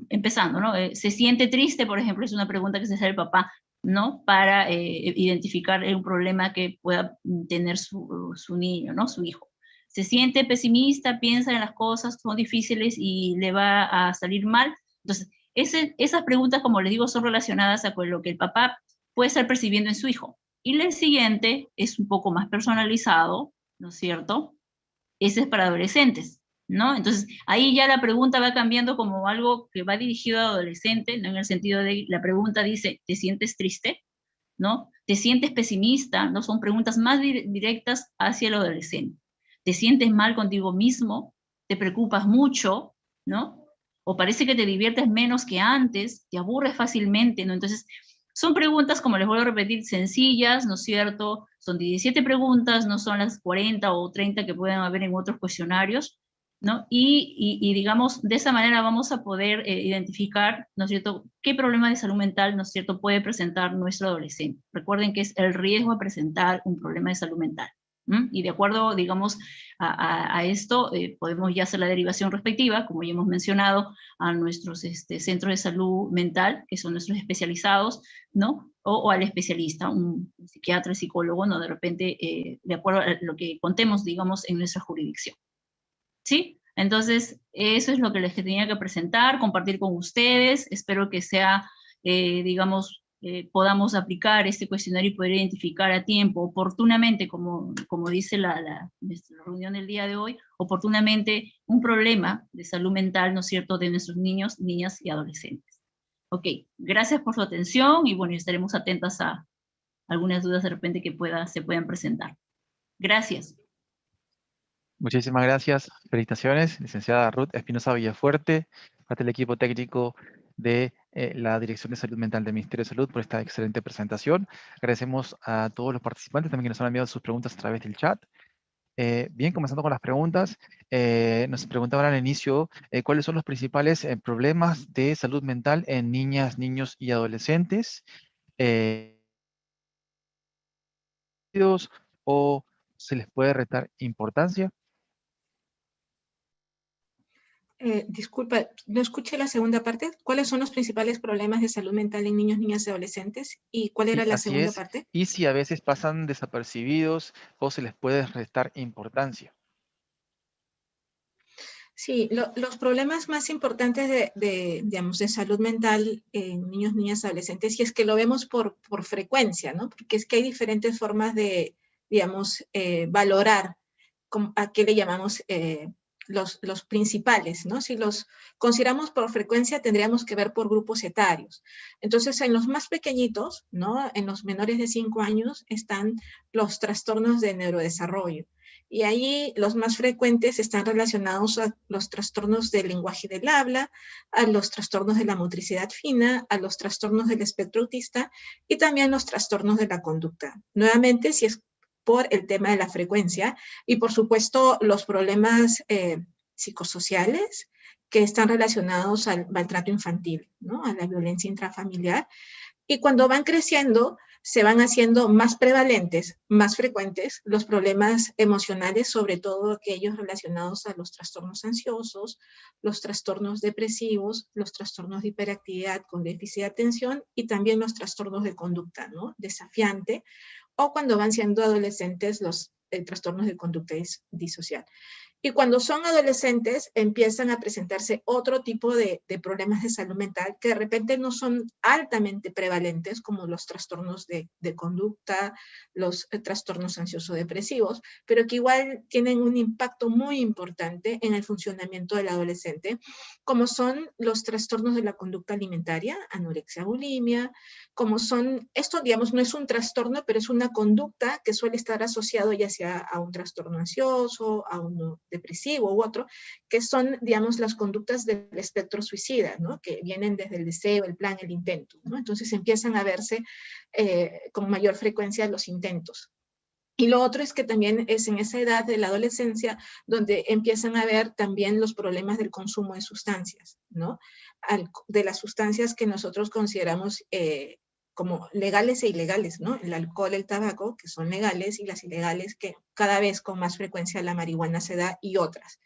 empezando, ¿no? ¿Se siente triste, por ejemplo? Es una pregunta que se hace el papá, ¿no? Para identificar un problema que pueda tener su niño, ¿no? Su hijo. Se siente pesimista, piensa en las cosas, son difíciles y le va a salir mal. Entonces, esas preguntas, como les digo, son relacionadas a lo que el papá puede estar percibiendo en su hijo. Y el siguiente es un poco más personalizado, ¿no es cierto? Ese es para adolescentes, ¿no? Entonces, ahí ya la pregunta va cambiando como algo que va dirigido a adolescente, ¿no? En el sentido de, la pregunta dice, ¿te sientes triste? ¿No? ¿Te sientes pesimista? ¿No? Son preguntas más directas hacia el adolescente. ¿Te sientes mal contigo mismo? ¿Te preocupas mucho? ¿No? ¿O parece que te diviertes menos que antes? ¿Te aburres fácilmente? ¿No? Entonces, son preguntas, como les vuelvo a repetir, sencillas, ¿no es cierto? Son 17 preguntas, no son las 40 o 30 que pueden haber en otros cuestionarios, ¿no? Y digamos, de esa manera vamos a poder identificar, ¿no es cierto?, qué problema de salud mental, ¿no es cierto?, puede presentar nuestro adolescente. Recuerden que es el riesgo de presentar un problema de salud mental. Y de acuerdo, digamos, a esto, podemos ya hacer la derivación respectiva, como ya hemos mencionado, a nuestros centros de salud mental, que son nuestros especializados, ¿no? O al especialista, un psiquiatra, psicólogo, ¿no? De repente, de acuerdo a lo que contemos, digamos, en nuestra jurisdicción. ¿Sí? Entonces, eso es lo que les tenía que presentar, compartir con ustedes. Espero que sea, digamos, podamos aplicar este cuestionario y poder identificar a tiempo, oportunamente, como dice nuestra reunión del día de hoy, oportunamente un problema de salud mental, ¿no es cierto?, de nuestros niños, niñas y adolescentes. Ok, gracias por su atención y bueno, estaremos atentas a algunas dudas de repente que se puedan presentar. Gracias. Muchísimas gracias. Felicitaciones, licenciada Ruth Espinosa Villafuerte, parte del equipo técnico de la Dirección de Salud Mental del Ministerio de Salud por esta excelente presentación. Agradecemos a todos los participantes también que nos han enviado sus preguntas a través del chat. Bien, comenzando con las preguntas, nos preguntaban al inicio cuáles son los principales problemas de salud mental en niñas, niños y adolescentes. ¿O se les puede restar importancia? Disculpa, no escuché la segunda parte. ¿Cuáles son los principales problemas de salud mental en niños, niñas y adolescentes? ¿Y cuál era Sí, la así segunda es. parte? Y si a veces pasan desapercibidos o se les puede restar importancia. Sí, los problemas más importantes digamos, de salud mental en niños, niñas, adolescentes, y es que lo vemos por frecuencia, ¿no? Porque es que hay diferentes formas de, digamos, valorar a qué le llamamos los principales, ¿no? Si los consideramos por frecuencia, tendríamos que ver por grupos etarios. Entonces, en los más pequeñitos, ¿no? En los menores de 5 años, están los trastornos de neurodesarrollo. Y ahí los más frecuentes están relacionados a los trastornos del lenguaje del habla, a los trastornos de la motricidad fina, a los trastornos del espectro autista y también los trastornos de la conducta. Nuevamente, si es por el tema de la frecuencia y, por supuesto, los problemas psicosociales que están relacionados al maltrato infantil, ¿no? A la violencia intrafamiliar. Y cuando van creciendo, se van haciendo más prevalentes, más frecuentes los problemas emocionales, sobre todo aquellos relacionados a los trastornos ansiosos, los trastornos depresivos, los trastornos de hiperactividad con déficit de atención y también los trastornos de conducta, ¿no? Desafiante, o cuando van siendo adolescentes los trastornos de conducta disocial. Y cuando son adolescentes empiezan a presentarse otro tipo de problemas de salud mental que de repente no son altamente prevalentes como los trastornos de conducta, los trastornos ansioso-depresivos, pero que igual tienen un impacto muy importante en el funcionamiento del adolescente, como son los trastornos de la conducta alimentaria, anorexia, bulimia, como son, esto digamos no es un trastorno, pero es una conducta que suele estar asociado ya sea a un trastorno ansioso, a uno depresivo u otro, que son, digamos, las conductas del espectro suicida, ¿no? Que vienen desde el deseo, el plan, el intento, ¿no? Entonces empiezan a verse con mayor frecuencia los intentos. Y lo otro es que también es en esa edad de la adolescencia donde empiezan a ver también los problemas del consumo de sustancias, ¿no? De las sustancias que nosotros consideramos como legales e ilegales, ¿no? El alcohol, el tabaco, que son legales, y las ilegales, que cada vez con más frecuencia la marihuana se da, y otras.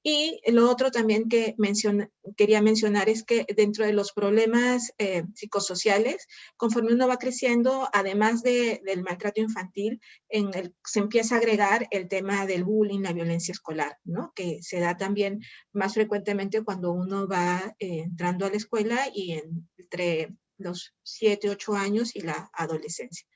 Y lo otro también que quería mencionar es que dentro de los problemas psicosociales, conforme uno va creciendo, además del maltrato infantil, se empieza a agregar el tema del bullying, la violencia escolar, ¿no? Que se da también más frecuentemente cuando uno va entrando a la escuela y entre los 7, 8 años y la adolescencia.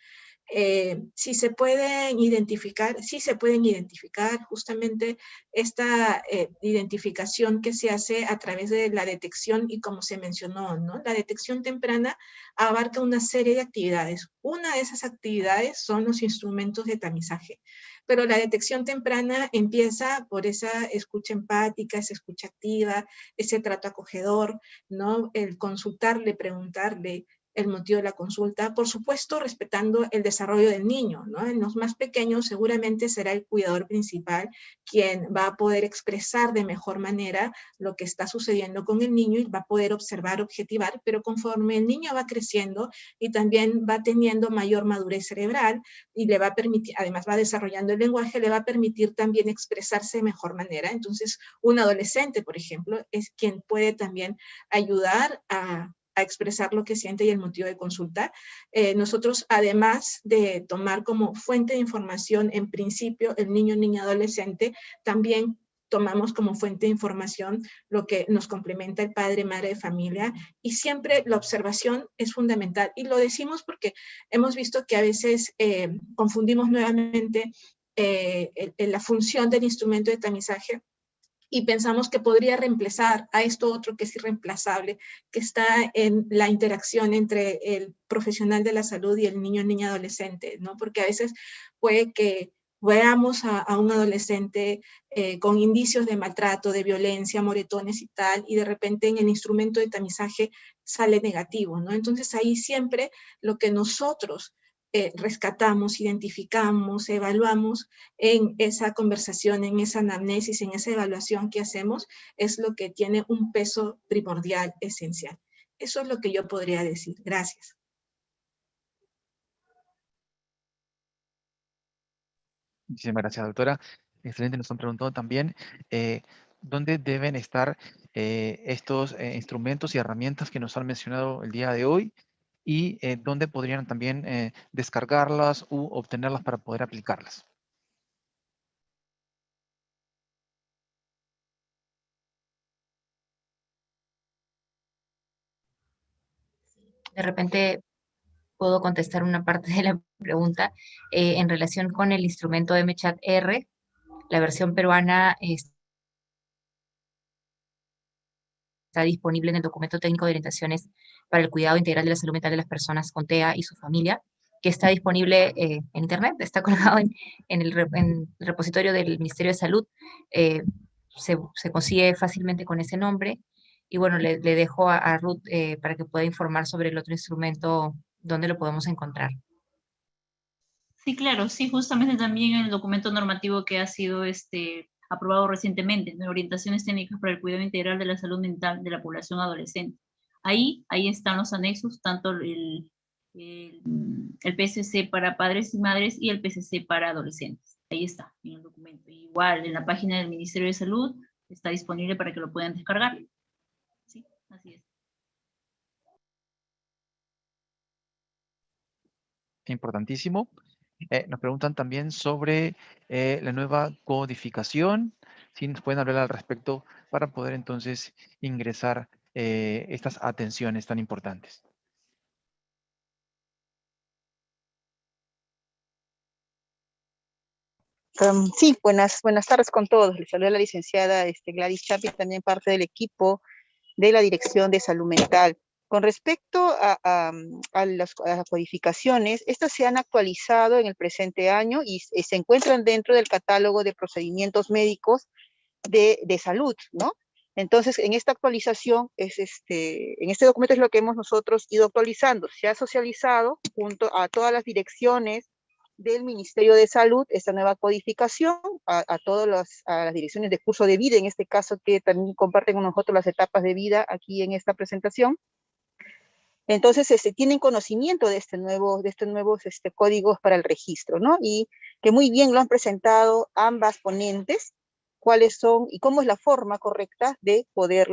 Si se pueden identificar, sí se pueden identificar justamente esta identificación que se hace a través de la detección y como se mencionó, ¿no? La detección temprana abarca una serie de actividades. Una de esas actividades son los instrumentos de tamizaje, pero la detección temprana empieza por esa escucha empática, esa escucha activa, ese trato acogedor, ¿no? El consultarle, preguntarle, el motivo de la consulta, por supuesto respetando el desarrollo del niño, ¿no? En los más pequeños seguramente será el cuidador principal quien va a poder expresar de mejor manera lo que está sucediendo con el niño y va a poder observar, objetivar, pero conforme el niño va creciendo y también va teniendo mayor madurez cerebral y le va a permitir, además va desarrollando el lenguaje, le va a permitir también expresarse de mejor manera. Entonces, un adolescente, por ejemplo, es quien puede también ayudar a expresar lo que siente y el motivo de consulta. Nosotros, además de tomar como fuente de información, en principio, el niño, niña, adolescente, también tomamos como fuente de información lo que nos complementa el padre, madre de familia, y siempre la observación es fundamental. Y lo decimos porque hemos visto que a veces confundimos nuevamente la función del instrumento de tamizaje y pensamos que podría reemplazar a esto otro que es irreemplazable, que está en la interacción entre el profesional de la salud y el niño, niña, adolescente, ¿no? Porque a veces puede que veamos a un adolescente con indicios de maltrato, de violencia, moretones y tal, y de repente en el instrumento de tamizaje sale negativo, ¿no? Entonces ahí siempre lo que nosotros rescatamos, identificamos, evaluamos en esa conversación, en esa anamnesis, en esa evaluación que hacemos, es lo que tiene un peso primordial, esencial. Eso es lo que yo podría decir. Gracias. Muchísimas gracias, doctora. Excelente, nos han preguntado también dónde deben estar estos instrumentos y herramientas que nos han mencionado el día de hoy y dónde podrían también descargarlas u obtenerlas para poder aplicarlas. De repente puedo contestar una parte de la pregunta en relación con el instrumento MChat R. La versión peruana está disponible en el documento técnico de orientaciones para el cuidado integral de la salud mental de las personas con TEA y su familia, que está disponible en Internet, está colgado en el repositorio del Ministerio de Salud. Se consigue fácilmente con ese nombre. Y bueno, le dejo a Ruth para que pueda informar sobre el otro instrumento, dónde lo podemos encontrar. Sí, claro, sí, justamente también en el documento normativo que ha sido aprobado recientemente, de orientaciones técnicas para el cuidado integral de la salud mental de la población adolescente. Ahí están los anexos, tanto el PSC para padres y madres y el PSC para adolescentes. Ahí está, en el documento. Igual, en la página del Ministerio de Salud está disponible para que lo puedan descargar. Sí, así es. Importantísimo. Nos preguntan también sobre la nueva codificación, si nos pueden hablar al respecto para poder entonces ingresar estas atenciones tan importantes. Sí, buenas tardes con todos. Les saluda la licenciada Gladys Chapi, también parte del equipo de la Dirección de Salud Mental. Con respecto a las codificaciones, estas se han actualizado en el presente año y se encuentran dentro del catálogo de procedimientos médicos de salud, ¿no? Entonces, en esta actualización, en este documento es lo que hemos nosotros ido actualizando. Se ha socializado junto a todas las direcciones del Ministerio de Salud esta nueva codificación a todas las direcciones de curso de vida, en este caso que también comparten con nosotros las etapas de vida aquí en esta presentación. Entonces, tienen conocimiento de estos nuevos códigos para el registro, ¿no? Y que muy bien lo han presentado ambas ponentes, cuáles son y cómo es la forma correcta de poder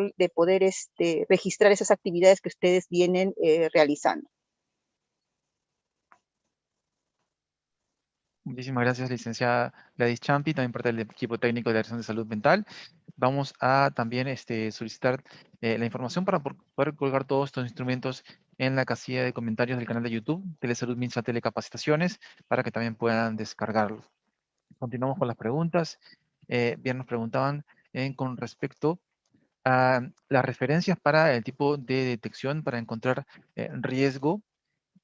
registrar esas actividades que ustedes vienen realizando. Muchísimas gracias, licenciada Gladys Champi, también parte del equipo técnico de la Dirección de Salud Mental. Vamos a también solicitar la información para poder colgar todos estos instrumentos en la casilla de comentarios del canal de YouTube, Telesalud Minsa Telecapacitaciones, para que también puedan descargarlo. Continuamos con las preguntas. Bien, nos preguntaban con respecto a las referencias para el tipo de detección para encontrar riesgo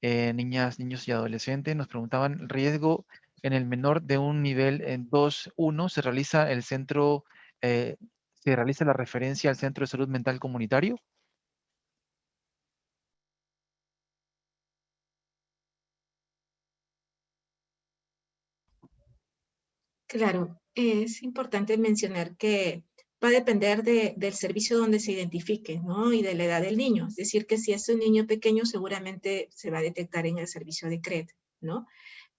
niñas, niños y adolescentes. Nos preguntaban, riesgo en el menor de un nivel en 2-1, ¿se realiza se realiza la referencia al Centro de Salud Mental Comunitario? Claro, es importante mencionar que va a depender del servicio donde se identifique, ¿no? Y de la edad del niño. Es decir, que si es un niño pequeño, seguramente se va a detectar en el servicio de CRED, ¿no?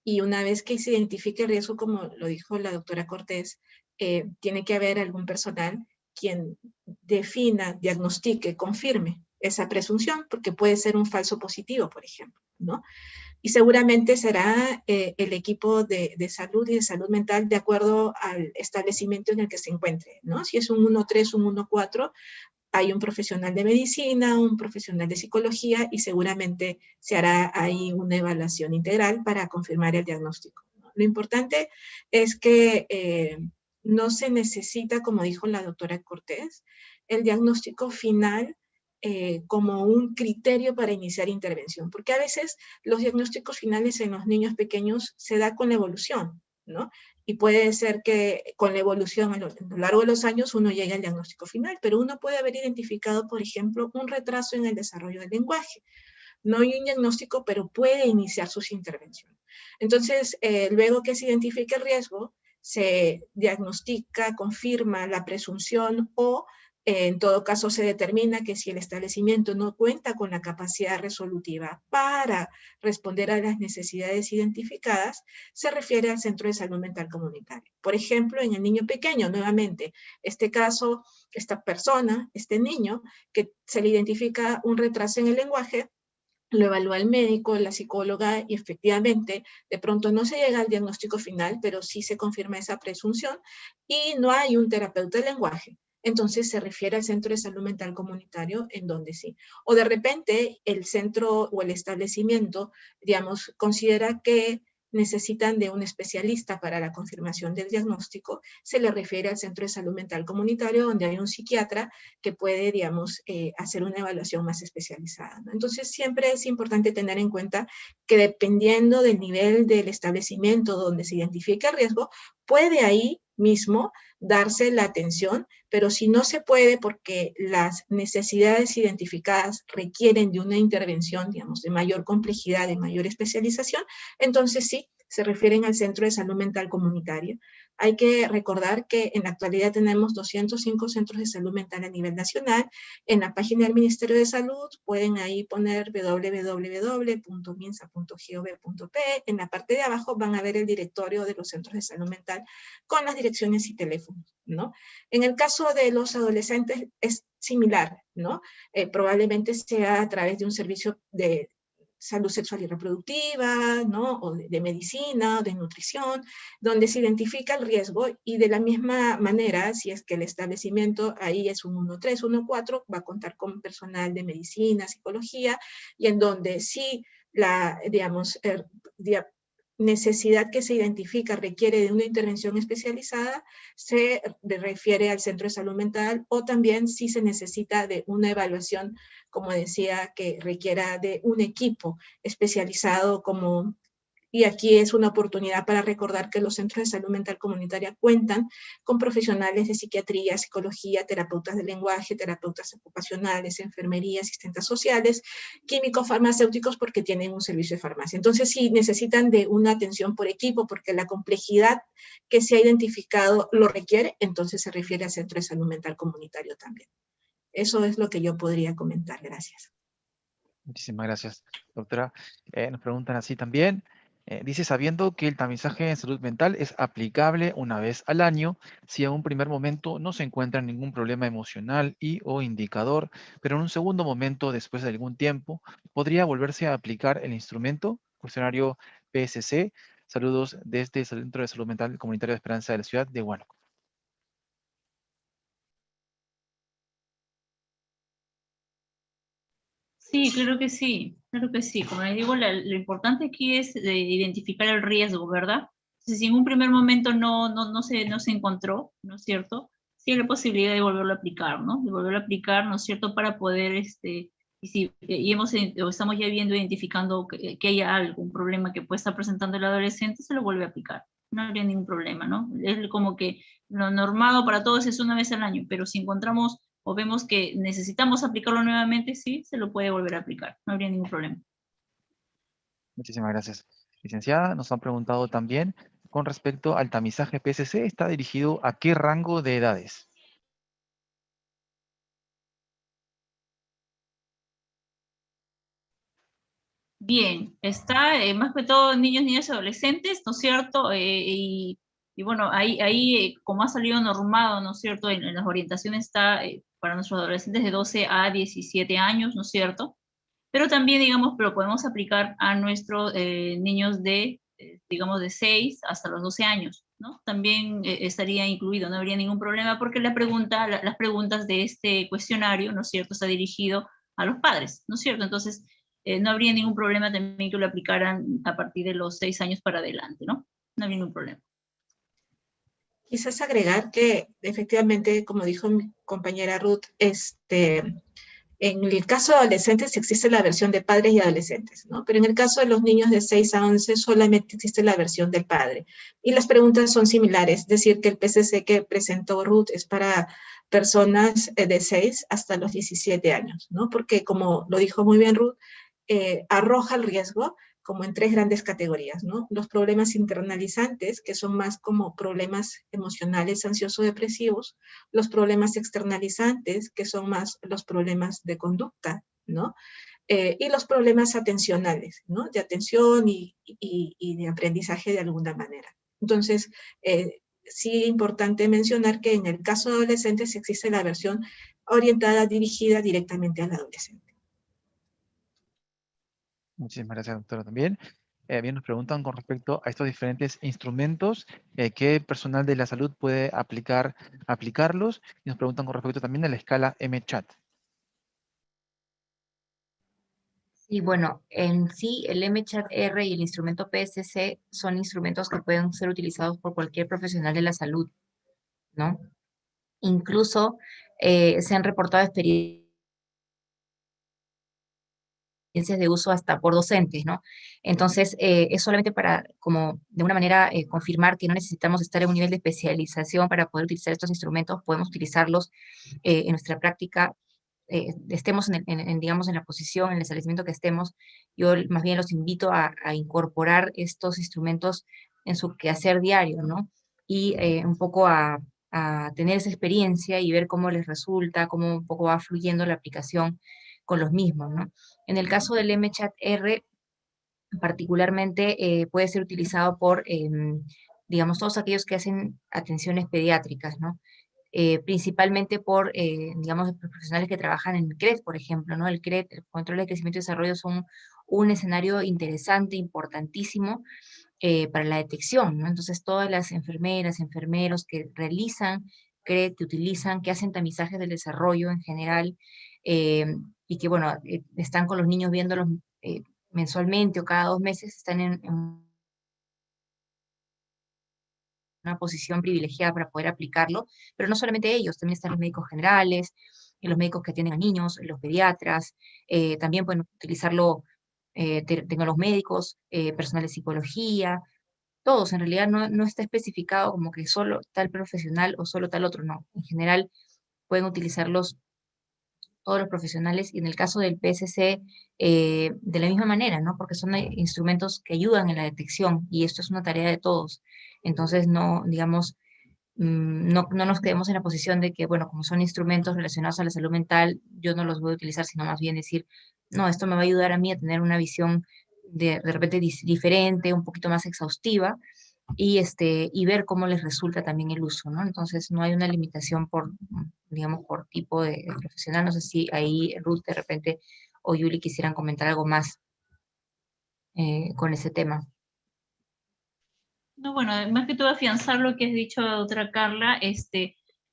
Y una vez que se identifique el riesgo, como lo dijo la doctora Cortés, tiene que haber algún personal quien defina, diagnostique, confirme esa presunción, porque puede ser un falso positivo, por ejemplo, ¿no? Y seguramente será el equipo de salud y de salud mental de acuerdo al establecimiento en el que se encuentre, ¿no? Si es un 1-3, un 1-4, hay un profesional de medicina, un profesional de psicología y seguramente se hará ahí una evaluación integral para confirmar el diagnóstico, ¿no? Lo importante es que no se necesita, como dijo la doctora Cortés, el diagnóstico final como un criterio para iniciar intervención, porque a veces los diagnósticos finales en los niños pequeños se da con la evolución, ¿no? Y puede ser que con la evolución a lo largo de los años uno llegue al diagnóstico final, pero uno puede haber identificado, por ejemplo, un retraso en el desarrollo del lenguaje. No hay un diagnóstico, pero puede iniciar sus intervenciones. Entonces, luego que se identifique el riesgo, se diagnostica, confirma la presunción o en todo caso se determina que si el establecimiento no cuenta con la capacidad resolutiva para responder a las necesidades identificadas, se refiere al centro de salud mental comunitario. Por ejemplo, en el niño pequeño, nuevamente, este caso, esta persona, este niño, que se le identifica un retraso en el lenguaje, lo evalúa el médico, la psicóloga y efectivamente de pronto no se llega al diagnóstico final, pero sí se confirma esa presunción y no hay un terapeuta de lenguaje. Entonces se refiere al centro de salud mental comunitario en donde sí. O de repente el centro o el establecimiento, digamos, considera que necesitan de un especialista para la confirmación del diagnóstico, se le refiere al centro de salud mental comunitario donde hay un psiquiatra que puede, digamos, hacer una evaluación más especializada, ¿no? Entonces siempre es importante tener en cuenta que dependiendo del nivel del establecimiento donde se identifique el riesgo, puede ahí mismo darse la atención, pero si no se puede porque las necesidades identificadas requieren de una intervención, digamos, de mayor complejidad, de mayor especialización, entonces sí, se refieren al centro de salud mental comunitario. Hay que recordar que en la actualidad tenemos 205 centros de salud mental a nivel nacional. En la página del Ministerio de Salud pueden ahí poner www.minsa.gov.p. En la parte de abajo van a ver el directorio de los centros de salud mental con las direcciones y teléfonos, ¿no? En el caso de los adolescentes es similar, ¿no? Probablemente sea a través de un servicio de salud sexual y reproductiva, ¿no? O de medicina, o de nutrición, donde se identifica el riesgo y de la misma manera, si es que el establecimiento ahí es un 1-3, 1-4, va a contar con personal de medicina, psicología, y en donde sí la, digamos, necesidad que se identifica requiere de una intervención especializada, se refiere al centro de salud mental o también si se necesita de una evaluación, como decía, que requiera de un equipo especializado como Y aquí es una oportunidad para recordar que los centros de salud mental comunitaria cuentan con profesionales de psiquiatría, psicología, terapeutas de lenguaje, terapeutas ocupacionales, enfermería, asistentes sociales, químicos, farmacéuticos, porque tienen un servicio de farmacia. Entonces, si necesitan de una atención por equipo, porque la complejidad que se ha identificado lo requiere, entonces se refiere al centro de salud mental comunitario también. Eso es lo que yo podría comentar. Gracias. Muchísimas gracias, doctora. Nos preguntan así también. Dice, sabiendo que el tamizaje en salud mental es aplicable una vez al año, si en un primer momento no se encuentra ningún problema emocional y o indicador, pero en un segundo momento, después de algún tiempo, podría volverse a aplicar el instrumento, cuestionario PSC. Saludos desde el Centro de Salud Mental Comunitario de Esperanza de la ciudad de Huánuco. Sí, claro que sí, claro que sí. Como les digo, lo importante aquí es identificar el riesgo, ¿verdad? Si en un primer momento no se encontró, ¿no es cierto? Sí hay la posibilidad de volverlo a aplicar, ¿no? De volverlo a aplicar, ¿no es cierto? Para poder, o estamos ya viendo, identificando que haya algún problema que pueda estar presentando el adolescente, se lo vuelve a aplicar. No habría ningún problema, ¿no? Es como que lo normado para todos es una vez al año, pero si encontramos o vemos que necesitamos aplicarlo nuevamente, sí, se lo puede volver a aplicar, no habría ningún problema. Muchísimas gracias. Licenciada, nos han preguntado también con respecto al tamizaje PSC, ¿está dirigido a qué rango de edades? Bien, está más que todo niños, niñas y adolescentes, ¿no es cierto? Y bueno, ahí como ha salido normado, ¿no es cierto? En las orientaciones está para nuestros adolescentes de 12 a 17 años, ¿no es cierto? Pero también, digamos, lo podemos aplicar a nuestros niños de, digamos, de 6 hasta los 12 años, ¿no? También estaría incluido, no habría ningún problema porque las preguntas de este cuestionario, ¿no es cierto?, está dirigido a los padres, ¿no es cierto? Entonces, no habría ningún problema también que lo aplicaran a partir de los 6 años para adelante, ¿no? No habría ningún problema. Quizás agregar que efectivamente, como dijo mi compañera Ruth, en el caso de adolescentes existe la versión de padres y adolescentes, ¿no? Pero en el caso de los niños de 6 a 11 solamente existe la versión del padre. Y las preguntas son similares, es decir, que el PSC que presentó Ruth es para personas de 6 hasta los 17 años, ¿no? Porque como lo dijo muy bien Ruth, arroja el riesgo como en 3 grandes categorías, ¿no? Los problemas internalizantes, que son más como problemas emocionales, ansioso-depresivos, los problemas externalizantes, que son más los problemas de conducta, ¿no? Y los problemas atencionales, ¿no? De atención y de aprendizaje de alguna manera. Entonces, sí es importante mencionar que en el caso de adolescentes existe la versión orientada, dirigida directamente al adolescente. Muchísimas gracias, doctora, también. Bien, nos preguntan con respecto a estos diferentes instrumentos, ¿qué personal de la salud puede aplicarlos? Y nos preguntan con respecto también a la escala MCHAT. Y bueno, en sí el MCHAT-R y el instrumento PSC son instrumentos que pueden ser utilizados por cualquier profesional de la salud, ¿no? Incluso se han reportado experiencias de uso hasta por docentes, ¿no? Entonces, es solamente para, como de una manera, confirmar que no necesitamos estar en un nivel de especialización para poder utilizar estos instrumentos, podemos utilizarlos en nuestra práctica, estemos digamos, en la posición, en el establecimiento que estemos. Yo más bien los invito a incorporar estos instrumentos en su quehacer diario, ¿no? Y un poco a tener esa experiencia y ver cómo les resulta, cómo un poco va fluyendo la aplicación con los mismos, ¿no? En el caso del MCHAT-R, particularmente puede ser utilizado por, digamos, todos aquellos que hacen atenciones pediátricas, ¿no? Principalmente por, digamos, los profesionales que trabajan en el CRED, por ejemplo, ¿no? El CRED, el control de crecimiento y desarrollo, son un escenario interesante, importantísimo para la detección, ¿no? Entonces, todas las enfermeras, enfermeros que realizan CRED, que utilizan, que hacen tamizajes del desarrollo en general, eh, y que, bueno, están con los niños viéndolos mensualmente o cada 2 meses, están en una posición privilegiada para poder aplicarlo, pero no solamente ellos, también están los médicos generales, y los médicos que atienden a niños, los pediatras, también pueden utilizarlo tengo los médicos, personal de psicología, todos. En realidad no está especificado como que solo tal profesional o solo tal otro, no. En general pueden utilizarlos todos los profesionales, y en el caso del PSC, de la misma manera, ¿no? Porque son instrumentos que ayudan en la detección, y esto es una tarea de todos. Entonces, no, digamos, no nos quedemos en la posición de que, bueno, como son instrumentos relacionados a la salud mental, yo no los voy a utilizar, sino más bien decir, no, esto me va a ayudar a mí a tener una visión de repente diferente, un poquito más exhaustiva, y ver cómo les resulta también el uso, ¿no? Entonces, no hay una limitación por, digamos, por tipo de profesional. No sé si ahí Ruth de repente o Yuli quisieran comentar algo más con ese tema. No, bueno, más que todo afianzar lo que has dicho, doctora Carla,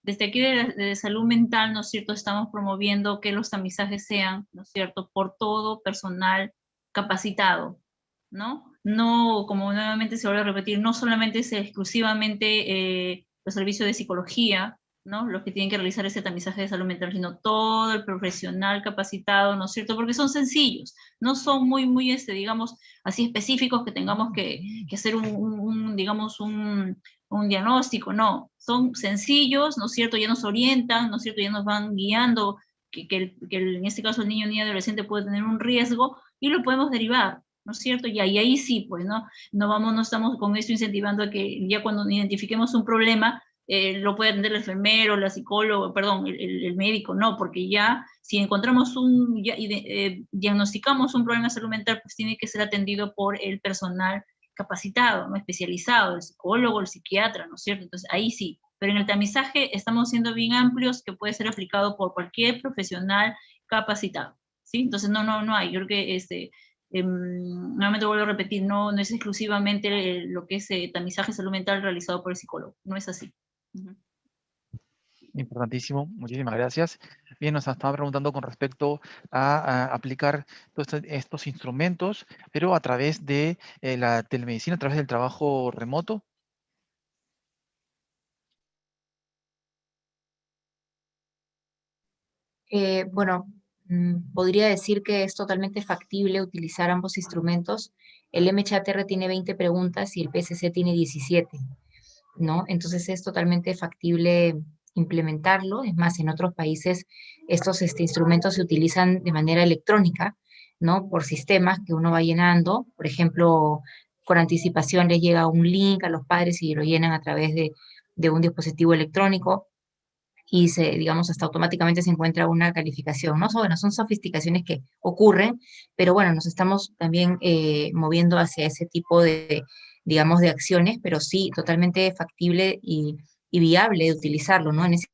desde aquí de salud mental, ¿no es cierto?, estamos promoviendo que los tamizajes sean, ¿no es cierto?, por todo personal capacitado, ¿no? No, como nuevamente se vuelve a repetir, no solamente es exclusivamente los servicios de psicología, ¿no?, los que tienen que realizar ese tamizaje de salud mental, sino todo el profesional capacitado, ¿no es cierto?, porque son sencillos, no son muy, digamos, así específicos que tengamos que hacer digamos, un diagnóstico, no, son sencillos, ¿no es cierto?, ya nos orientan, ¿no es cierto?, ya nos van guiando, que en este caso el niño o niña adolescente puede tener un riesgo, y lo podemos derivar, ¿no es cierto? Y ahí sí, pues, no estamos con esto incentivando a que ya cuando identifiquemos un problema, lo puede atender el enfermero, la psicóloga, perdón, el médico, no, porque ya si encontramos diagnosticamos un problema de salud mental, pues tiene que ser atendido por el personal capacitado, ¿no?, especializado, el psicólogo, el psiquiatra, ¿no es cierto? Entonces ahí sí, pero en el tamizaje estamos siendo bien amplios, que puede ser aplicado por cualquier profesional capacitado, ¿sí? Entonces no hay, yo creo que nuevamente vuelvo a repetir, no es exclusivamente lo que es tamizaje de salud mental realizado por el psicólogo, no es así. Importantísimo, muchísimas gracias. Bien, nos estaba preguntando con respecto a aplicar todos estos instrumentos, pero a través de la telemedicina, a través del trabajo remoto. Bueno, podría decir que es totalmente factible utilizar ambos instrumentos. El MChatR tiene 20 preguntas y el PSC tiene 17, ¿no? Entonces es totalmente factible implementarlo. Es más, en otros países estos instrumentos se utilizan de manera electrónica, ¿no? Por sistemas que uno va llenando. Por ejemplo, con anticipación les llega un link a los padres y lo llenan a través de un dispositivo electrónico, y digamos, hasta automáticamente se encuentra una calificación, ¿no? Bueno, son sofisticaciones que ocurren, pero bueno, nos estamos también moviendo hacia ese tipo de, digamos, de acciones, pero sí, totalmente factible y viable de utilizarlo, ¿no? En ese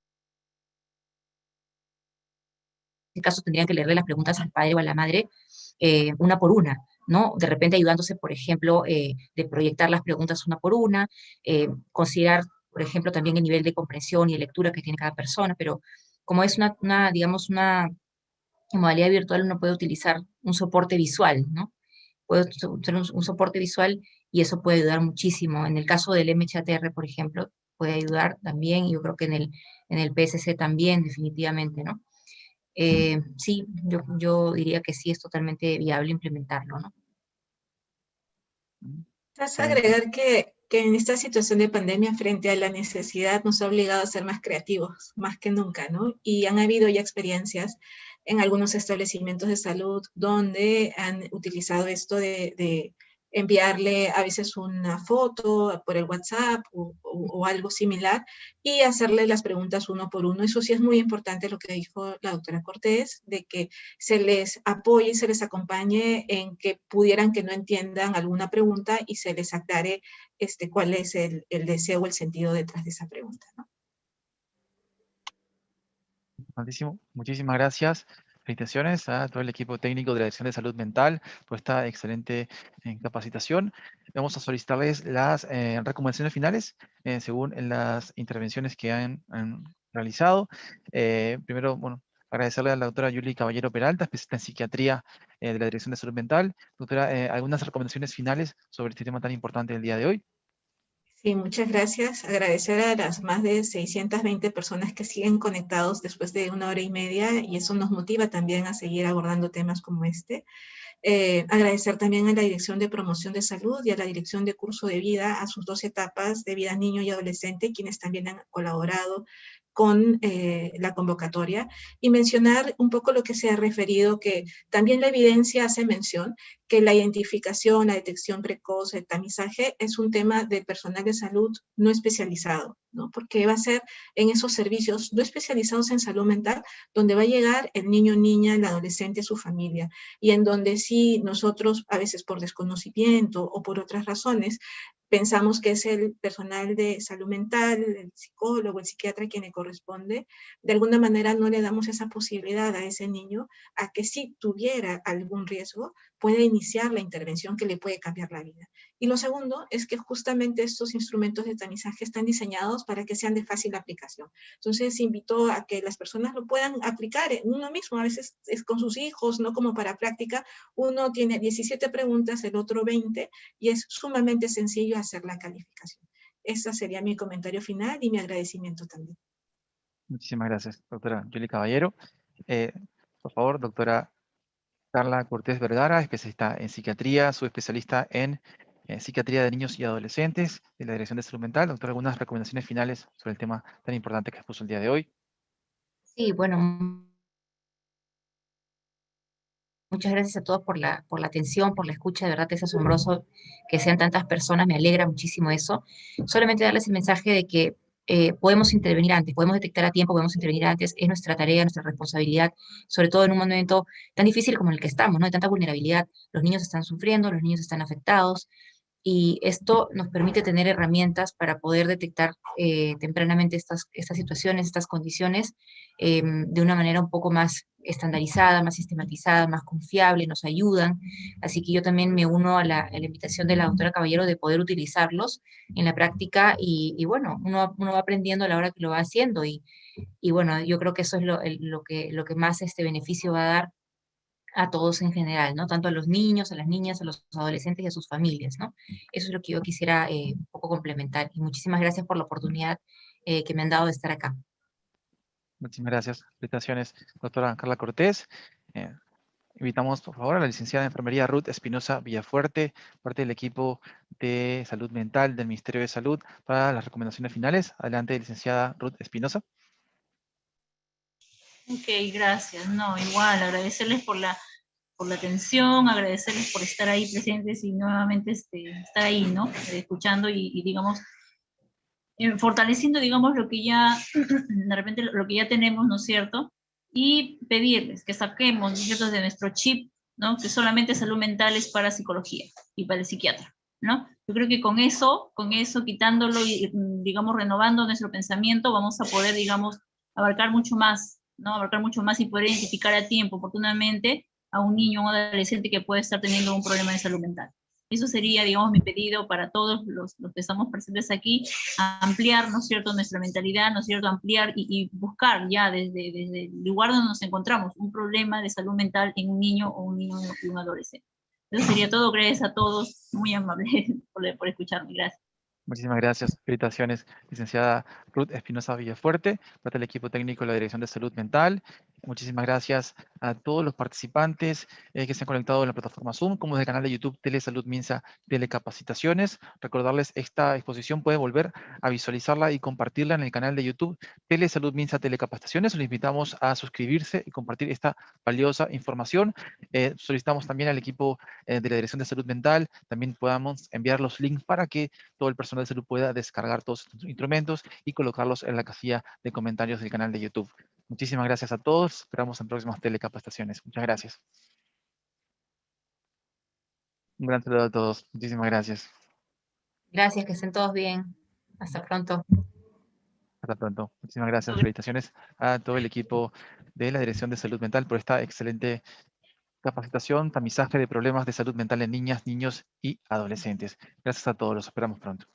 caso tendrían que leerle las preguntas al padre o a la madre una por una, ¿no? De repente ayudándose, por ejemplo, de proyectar las preguntas una por una, considerar, por ejemplo, también el nivel de comprensión y de lectura que tiene cada persona, pero como es digamos, una modalidad virtual, uno puede utilizar un soporte visual, ¿no? Puede utilizar un soporte visual, y eso puede ayudar muchísimo. En el caso del MChatR, por ejemplo, puede ayudar también, yo creo que en el PSC también, definitivamente, ¿no? Sí, yo diría que sí es totalmente viable implementarlo, ¿no? Vas a agregar que en esta situación de pandemia, frente a la necesidad, nos ha obligado a ser más creativos, más que nunca, ¿no? Y han habido ya experiencias en algunos establecimientos de salud donde han utilizado esto de enviarle a veces una foto por el WhatsApp o algo similar, y hacerle las preguntas uno por uno. Eso sí es muy importante lo que dijo la doctora Cortés, de que se les apoye y se les acompañe en que pudieran que no entiendan alguna pregunta y se les aclare cuál es el deseo o el sentido detrás de esa pregunta, ¿no? Importantísimo. Muchísimas gracias. Felicitaciones a todo el equipo técnico de la Dirección de Salud Mental por esta excelente capacitación. Vamos a solicitarles las recomendaciones finales según las intervenciones que han realizado. Primero, bueno, agradecerle a la doctora Yuli Caballero Peralta, especialista en psiquiatría de la Dirección de Salud Mental. Doctora, algunas recomendaciones finales sobre este tema tan importante del día de hoy. Sí, muchas gracias. Agradecer a las más de 620 personas que siguen conectados después de 1 hora y media, y eso nos motiva también a seguir abordando temas como este. Agradecer también a la Dirección de Promoción de Salud y a la Dirección de Curso de Vida, a sus 2 etapas de vida niño y adolescente, quienes también han colaborado con la convocatoria, y mencionar un poco lo que se ha referido, que también la evidencia hace mención que la identificación, la detección precoz, el tamizaje es un tema de personal de salud no especializado, ¿no? Porque va a ser en esos servicios no especializados en salud mental donde va a llegar el niño, niña, el adolescente, su familia, y en donde sí nosotros, a veces por desconocimiento o por otras razones, pensamos que es el personal de salud mental, el psicólogo, el psiquiatra quien le corresponde, de alguna manera no le damos esa posibilidad a ese niño a que si tuviera algún riesgo, pueda iniciar la intervención que le puede cambiar la vida. Y lo segundo es que justamente estos instrumentos de tamizaje están diseñados para que sean de fácil aplicación. Entonces invito a que las personas lo puedan aplicar en uno mismo, a veces es con sus hijos, no como para práctica. Uno tiene 17 preguntas, el otro 20, y es sumamente sencillo hacer la calificación. Ese sería mi comentario final y mi agradecimiento también. Muchísimas gracias, doctora Julie Caballero. Por favor, doctora Carla Cortés Vergara, especialista en psiquiatría, subespecialista en psiquiatría de niños y adolescentes de la Dirección de Salud Mental. Doctora, algunas recomendaciones finales sobre el tema tan importante que expuso el día de hoy. Sí, bueno, muchas gracias a todos por la atención, por la escucha. De verdad es asombroso que sean tantas personas, me alegra muchísimo eso. Solamente darles el mensaje de que podemos intervenir antes, podemos detectar a tiempo, podemos intervenir antes, es nuestra tarea, nuestra responsabilidad, sobre todo en un momento tan difícil como el que estamos, ¿no? De tanta vulnerabilidad. Los niños están sufriendo, los niños están afectados, y esto nos permite tener herramientas para poder detectar tempranamente estas situaciones, estas condiciones, de una manera un poco más estandarizada, más sistematizada, más confiable, nos ayudan. Así que yo también me uno a la invitación de la doctora Caballero de poder utilizarlos en la práctica, y bueno, uno va aprendiendo a la hora que lo va haciendo, y bueno, yo creo que eso es lo que más beneficio va a dar a todos en general, ¿no? Tanto a los niños, a las niñas, a los adolescentes y a sus familias, ¿no? Eso es lo que yo quisiera un poco complementar. Y muchísimas gracias por la oportunidad que me han dado de estar acá. Muchísimas gracias. Felicitaciones, doctora Carla Cortés. Invitamos, por favor, a la licenciada en Enfermería Ruth Espinosa Villafuerte, parte del equipo de Salud Mental del Ministerio de Salud, para las recomendaciones finales. Adelante, licenciada Ruth Espinosa. Ok, gracias. No, igual, agradecerles por la atención, agradecerles por estar ahí presentes y nuevamente estar ahí, ¿no? Escuchando y digamos, fortaleciendo, digamos, lo que ya, de repente, lo que ya tenemos, ¿no es cierto? Y pedirles que saquemos, ¿no es cierto?, de nuestro chip, ¿no?, que solamente salud mental es para psicología y para el psiquiatra, ¿no? Yo creo que con eso, quitándolo y, digamos, renovando nuestro pensamiento, vamos a poder, digamos, abarcar mucho más, ¿no? Abarcar mucho más y poder identificar a tiempo, oportunamente, a un niño o un adolescente que puede estar teniendo un problema de salud mental. Eso sería, digamos, mi pedido para todos los que estamos presentes aquí, ampliar, ¿no es cierto?, nuestra mentalidad, ¿no es cierto?, ampliar y buscar ya desde el lugar donde nos encontramos un problema de salud mental en un niño o un adolescente. Eso sería todo. Gracias a todos, muy amables por escucharme. Gracias. Muchísimas gracias. Felicitaciones, licenciada Ruth Espinosa Villafuerte, parte del equipo técnico de la Dirección de Salud Mental. Muchísimas gracias a todos los participantes que se han conectado en la plataforma Zoom, como del canal de YouTube Telesalud Minsa Telecapacitaciones. Recordarles, esta exposición pueden volver a visualizarla y compartirla en el canal de YouTube Telesalud Minsa Telecapacitaciones. Les invitamos a suscribirse y compartir esta valiosa información. Solicitamos también al equipo de la Dirección de Salud Mental, también podamos enviar los links para que todo el personal de salud pueda descargar todos estos instrumentos y colocarlos en la casilla de comentarios del canal de YouTube. Muchísimas gracias a todos. Esperamos en próximas telecapacitaciones. Muchas gracias. Un gran saludo a todos. Muchísimas gracias. Gracias, que estén todos bien. Hasta pronto. Hasta pronto. Muchísimas gracias. Felicitaciones a todo el equipo de la Dirección de Salud Mental por esta excelente capacitación, tamizaje de problemas de salud mental en niñas, niños y adolescentes. Gracias a todos. Los esperamos pronto.